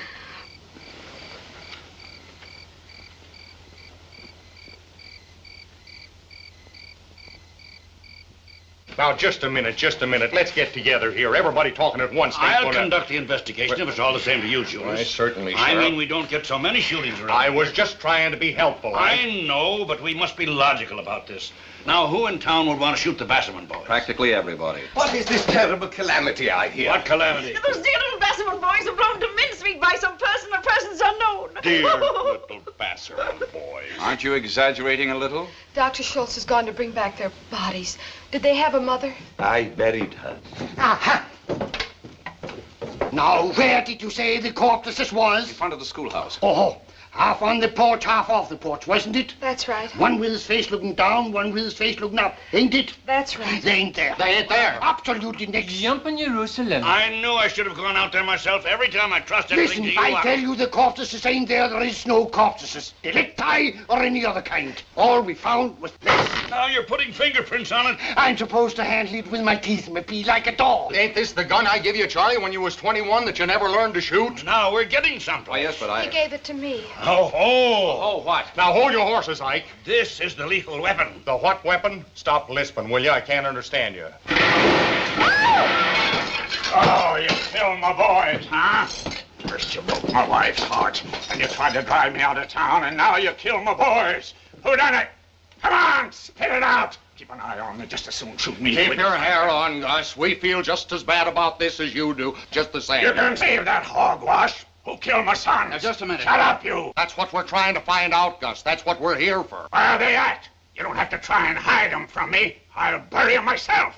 Now, just a minute. Let's get together here. Everybody talking at once. I'll conduct the investigation if it's all the same to you, Julius. Right, certainly, I Sheriff. mean, we don't get so many shootings around. I was just trying to be helpful. I know, but we must be logical about this. Now, who in town would want to shoot the Basserman boys? Practically everybody. What is this terrible calamity I hear? What calamity? Those dear little Basserman boys are blown to mincemeat by some person or persons unknown. Dear little Basserman boys. Aren't you exaggerating a little? Dr. Schultz has gone to bring back their bodies. Did they have a mother? I buried her. Aha! Now, where did you say the corpses was? In front of the schoolhouse. Oh, half on the porch, half off the porch, wasn't it? That's right. One with his face looking down, one with his face looking up, ain't it? That's right. They ain't there. They ain't there. Absolutely next. Jumping Jerusalem. I knew I should have gone out there myself every time I trust everything Listen, to you. I tell you the corpses ain't there. There is no corpses. Delicti or any other kind. All we found was this. Now you're putting fingerprints on it. I'm supposed to handle it with my teeth, maybe like a dog. Ain't this the gun I give you, Charlie, when you was 21 that you never learned to shoot? Now we're getting something. Why, yes, but He gave it to me. Oh, what? Now, hold your horses, Ike. This is the lethal weapon. The what weapon? Stop lisping, will you? I can't understand you. Oh, you killed my boys, huh? First you broke my wife's heart, and you tried to drive me out of town, and now you killed my boys. Who done it? Come on, spit it out. Keep an eye on me, just as soon shoot me. Keep your hair on, Gus. We feel just as bad about this as you do, just the same. You can save that hogwash. Who killed my son? Now, just a minute. Shut up, you. That's what we're trying to find out, Gus. That's what we're here for. Where are they at? You don't have to try and hide them from me. I'll bury them myself.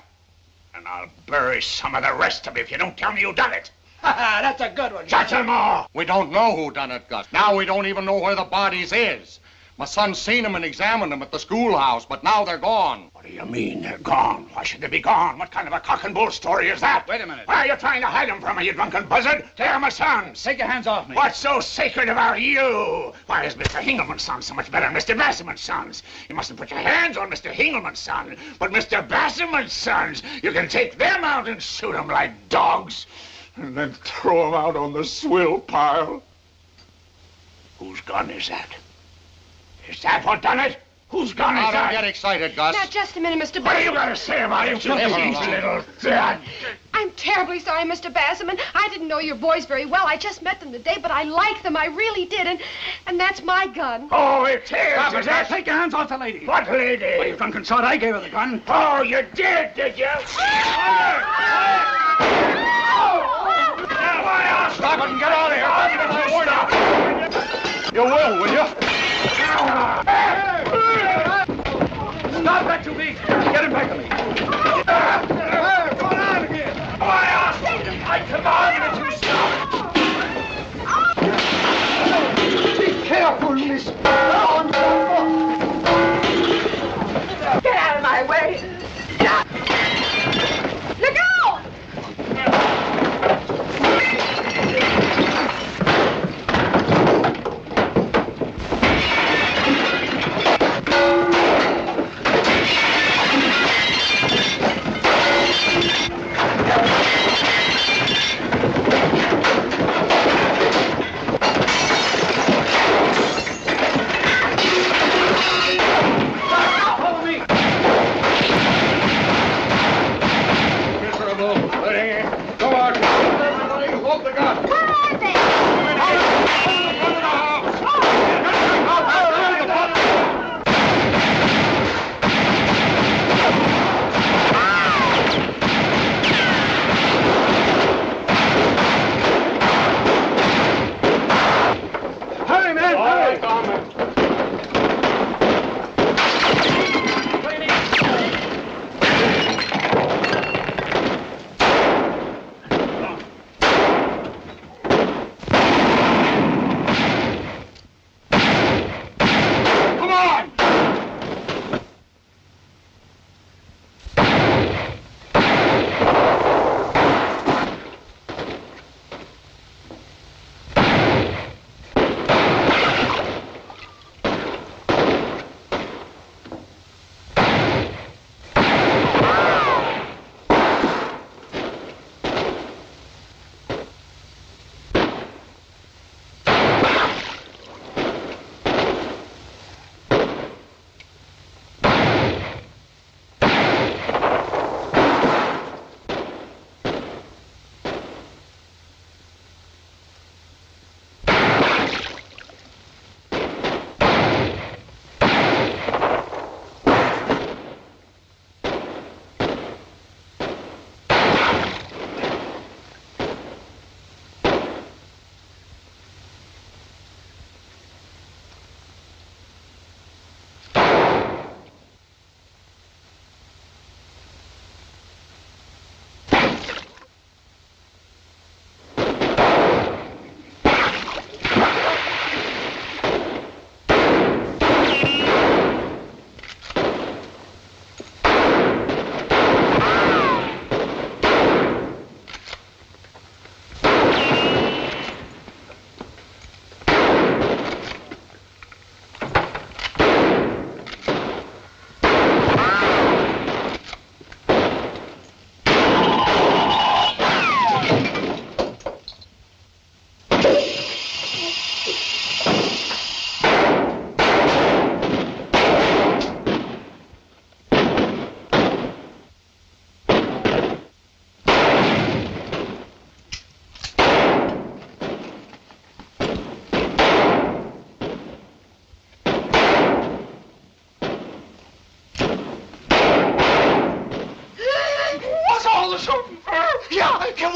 And I'll bury some of the rest of you if you don't tell me who done it. That's a good one. Shut them all. We don't know who done it, Gus. Now we don't even know where the bodies is. My son's seen them and examined them at the schoolhouse, but now they're gone. What do you mean they're gone? Why should they be gone? What kind of a cock and bull story is that? Wait a minute. Why are you trying to hide them from me, you drunken buzzard? They're my sons. Take your hands off me. What's so sacred about you? Why is Mr. Hingelman's son so much better than Mr. Basserman's sons? You mustn't put your hands on Mr. Hingelman's son, but Mr. Basserman's sons, you can take them out and shoot them like dogs, and then throw them out on the swill pile. Whose gun is that? Is that what done it? Whose gun is Now, that? don't get excited, Gus. Now, just a minute, Mr. What do you Basserman. got to say about it, you Never cheap mind. little slut? I'm terribly sorry, Mr. Basserman. I didn't know your boys very well. I just met them today, but I like them. I really did, and that's my gun. Oh, it is. Stop it, is there. it? Take your hands off the lady. What lady? Well, you drunken sod, I gave her the gun. Oh, you did you? Stop it and get out of here. You will you? Stop that, you beast. Get him back to me. Go on again. I command you to stop. Be careful, miss. Get out of my way. Look out!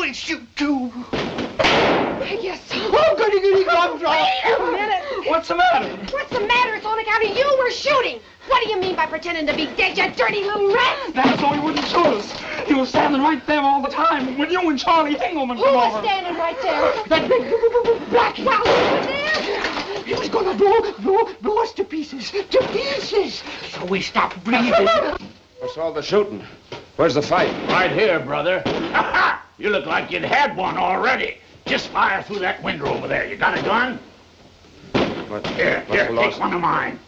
will shoot too. Yes. Oh, goody, gumdrop. Wait a minute. What's the matter? What's the matter? It's on account of you we're shooting. What do you mean by pretending to be dead, you dirty little rat? That's so he wouldn't shoot us. He was standing right there all the time when you and Charlie Engelman Who come was over. standing right there? That big black. Well, who was there? He was gonna blow us to pieces. To pieces. So we stopped breathing. What's all the shooting? Where's the fight? Right here, brother. You look like you'd had one already. Just fire through that window over there. You got a gun? Here, take one of mine.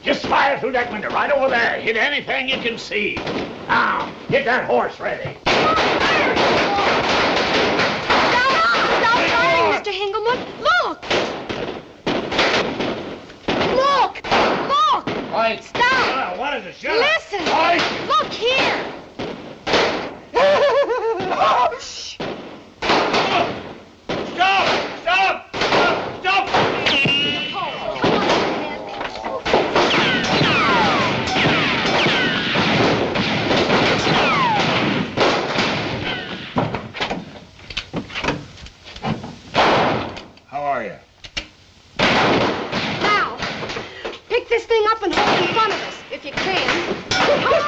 Just fire through that window right over there. Hit anything you can see. Now, get that horse ready. Stop firing, Mr. Engelman. Look! Look! Look! Quiet. Stop! What is it? Shut up. Listen! Quiet. Look here! Shh. Stop! Stop! Stop! How are you? Now, pick this thing up and hold it in front of us, if you can. Come on!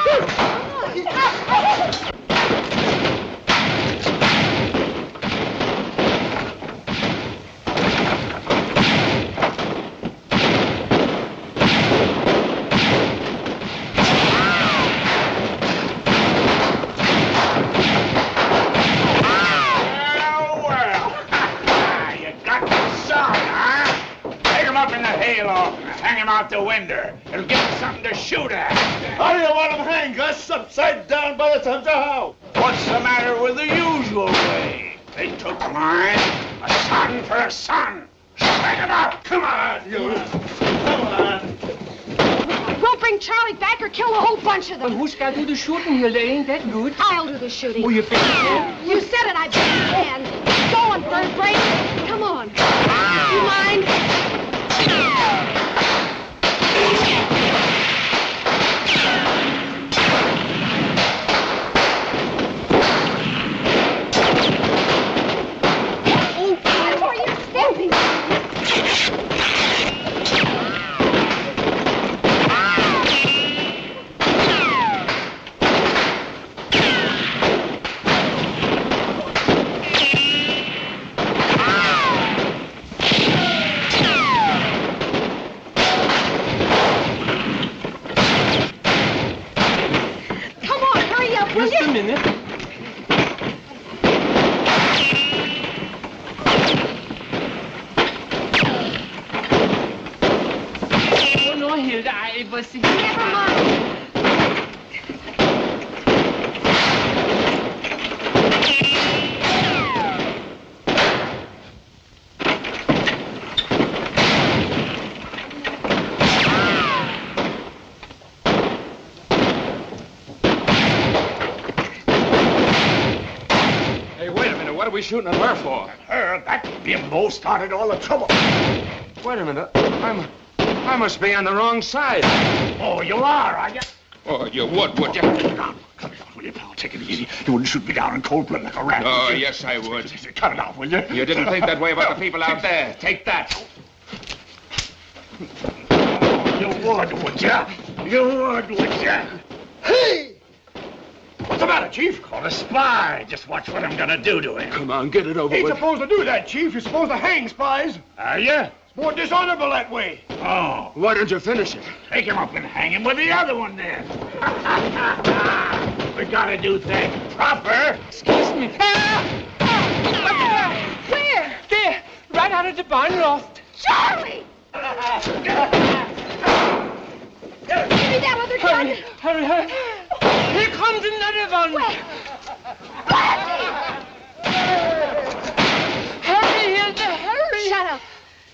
Hang him out the window. It'll give him something to shoot at. How do you want him hanged, Gus? Upside down by the time to how? What's the matter with the usual way? They took mine. A son for a son. Hang him out. Come on, you. Come on. We'll bring Charlie back or kill a whole bunch of them. But who's got to do the shooting here? They ain't that good. I'll do the shooting. Oh, you think you can? You said it, I bet you can. Go on, Bird Break. Come on. You mind? Oh, where are you stepping? Just a minute. Oh, no, Hilda, I was... Never mind. What are we shooting at her for? Her? That bimbo started all the trouble. Wait a minute. I must be on the wrong side. Oh, you are you? Oh, you would you? Come here, will you, pal? Take it easy. You wouldn't shoot me down in cold blood like a rat. Oh, yes, I would. Cut it out, will you? You didn't think that way about the people out there. Take that. You would ya? You would ya? Hey! What's the matter, Chief? Caught a spy. Just watch what I'm gonna do to him. Come on, get it over Ain't with. supposed to do that, Chief. You're supposed to hang spies. Are you? It's more dishonorable that way. Oh. Why don't you finish it? Take him up and hang him with the other one then. We gotta do things proper. Excuse me. Where? There, right out of the barn loft. Charlie! Give me that other gun. Hurry. Here comes another one. Where? Hurry, Hilda, hurry. Shut up.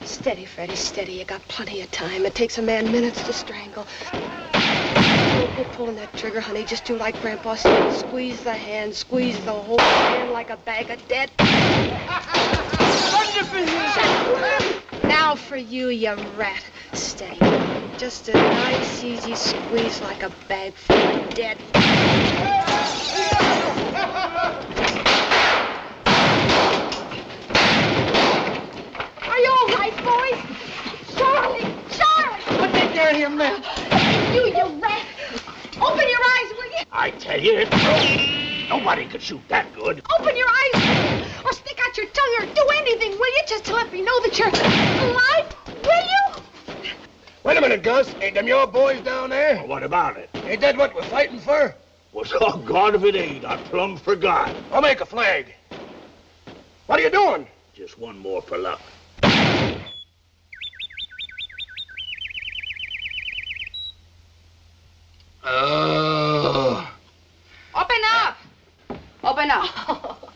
Steady, Freddie, steady. You got plenty of time. It takes a man minutes to strangle. Don't go pulling that trigger, honey. Just do like Grandpa said. Squeeze the hand, squeeze the whole hand like a bag of dead. Wonderful, Hilda. Now for you, you rat. Steady. Just a nice, easy squeeze like a bag full of dead. that hit. Nobody could shoot that good. Open your eyes or stick out your tongue or do anything, will you? Just to let me know that you're alive, will you? Wait a minute, Gus. Ain't them your boys down there? What about it? Ain't that what we're fighting for? Well, so God if it ain't. I plumb forgot. I'll make a flag. What are you doing? Just one more for luck. Open up! Open up.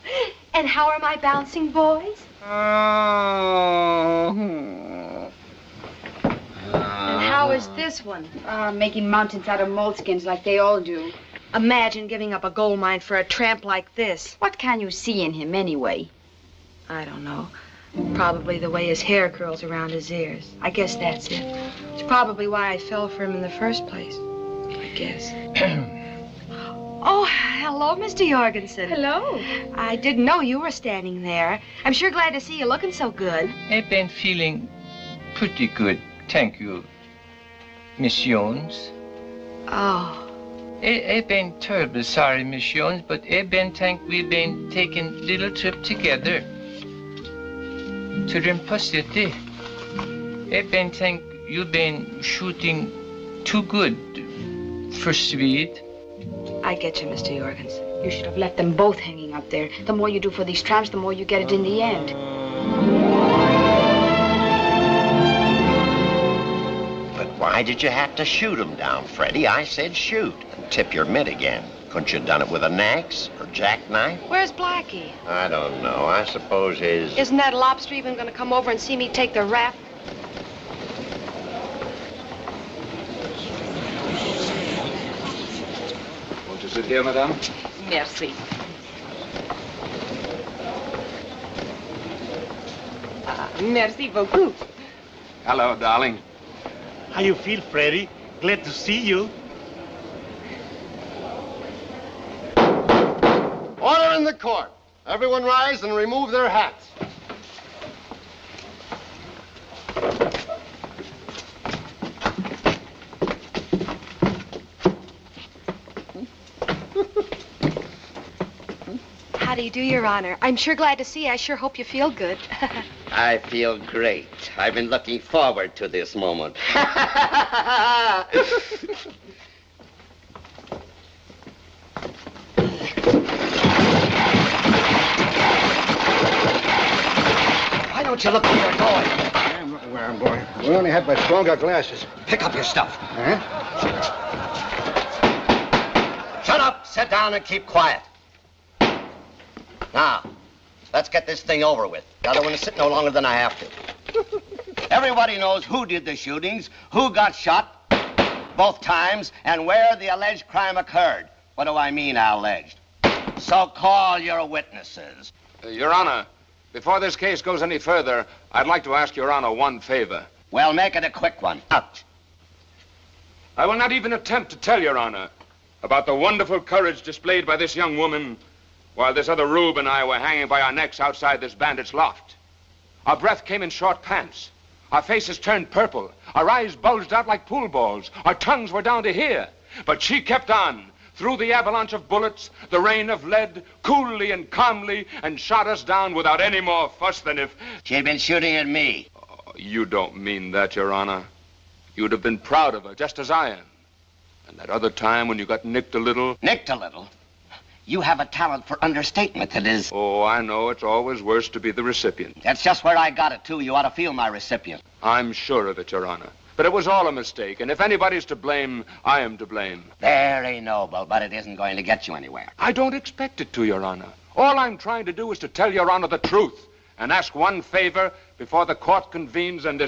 And how are my bouncing boys? And how is this one? Making mountains out of moleskins like they all do. Imagine giving up a gold mine for a tramp like this. What can you see in him anyway? I don't know. Probably the way his hair curls around his ears. I guess that's it. It's probably why I fell for him in the first place. I guess. Oh, hello, Mr. Jorgensen. Hello. I didn't know you were standing there. I'm sure glad to see you looking so good. I've been feeling pretty good, thank you, Miss Jones. Oh. I've been terribly sorry, Miss Jones, but I've been we've been taking little trip together to Rimpa City. I've been you've been shooting too good for Swede. I get you, Mr. Jorgensen. You should have left them both hanging up there. The more you do for these tramps, the more you get it in the end. But why did you have to shoot him down, Freddie? I said shoot. And tip your mitt again. Couldn't you have done it with an axe or jackknife? Where's Blackie? I don't know. I suppose his... Isn't that lobster even going to come over and see me take the rap? Won't you sit here, madame? Merci. Merci beaucoup. Hello, darling. How you feel, Freddie? Glad to see you. Order in the court. Everyone rise and remove their hats. How do you do, Your Honor? I'm sure glad to see you. I sure hope you feel good. I feel great. I've been looking forward to this moment. Why don't you look where you're going? I'm looking where I'm going. We only have my stronger glasses. Pick up your stuff. Huh? Shut up, sit down, and keep quiet. Now, let's get this thing over with. I don't want to sit no longer than I have to. Everybody knows who did the shootings, who got shot both times, and where the alleged crime occurred. What do I mean, alleged? So call your witnesses. Your Honor, before this case goes any further, I'd like to ask Your Honor one favor. Well, make it a quick one. Out. I will not even attempt to tell Your Honor about the wonderful courage displayed by this young woman while this other rube and I were hanging by our necks outside this bandit's loft. Our breath came in short pants. Our faces turned purple. Our eyes bulged out like pool balls. Our tongues were down to here. But she kept on through the avalanche of bullets, the rain of lead, coolly and calmly, and shot us down without any more fuss than if... She'd been shooting at me. Oh, you don't mean that, Your Honor. You'd have been proud of her, just as I am. And that other time when you got nicked a little... Nicked a little? You have a talent for understatement that is... Oh, I know. It's always worse to be the recipient. That's just where I got it, too. You ought to feel my recipient. I'm sure of it, Your Honor. But it was all a mistake, and if anybody's to blame, I am to blame. Very noble, but it isn't going to get you anywhere. I don't expect it to, Your Honor. All I'm trying to do is to tell Your Honor the truth and ask one favor before the court convenes and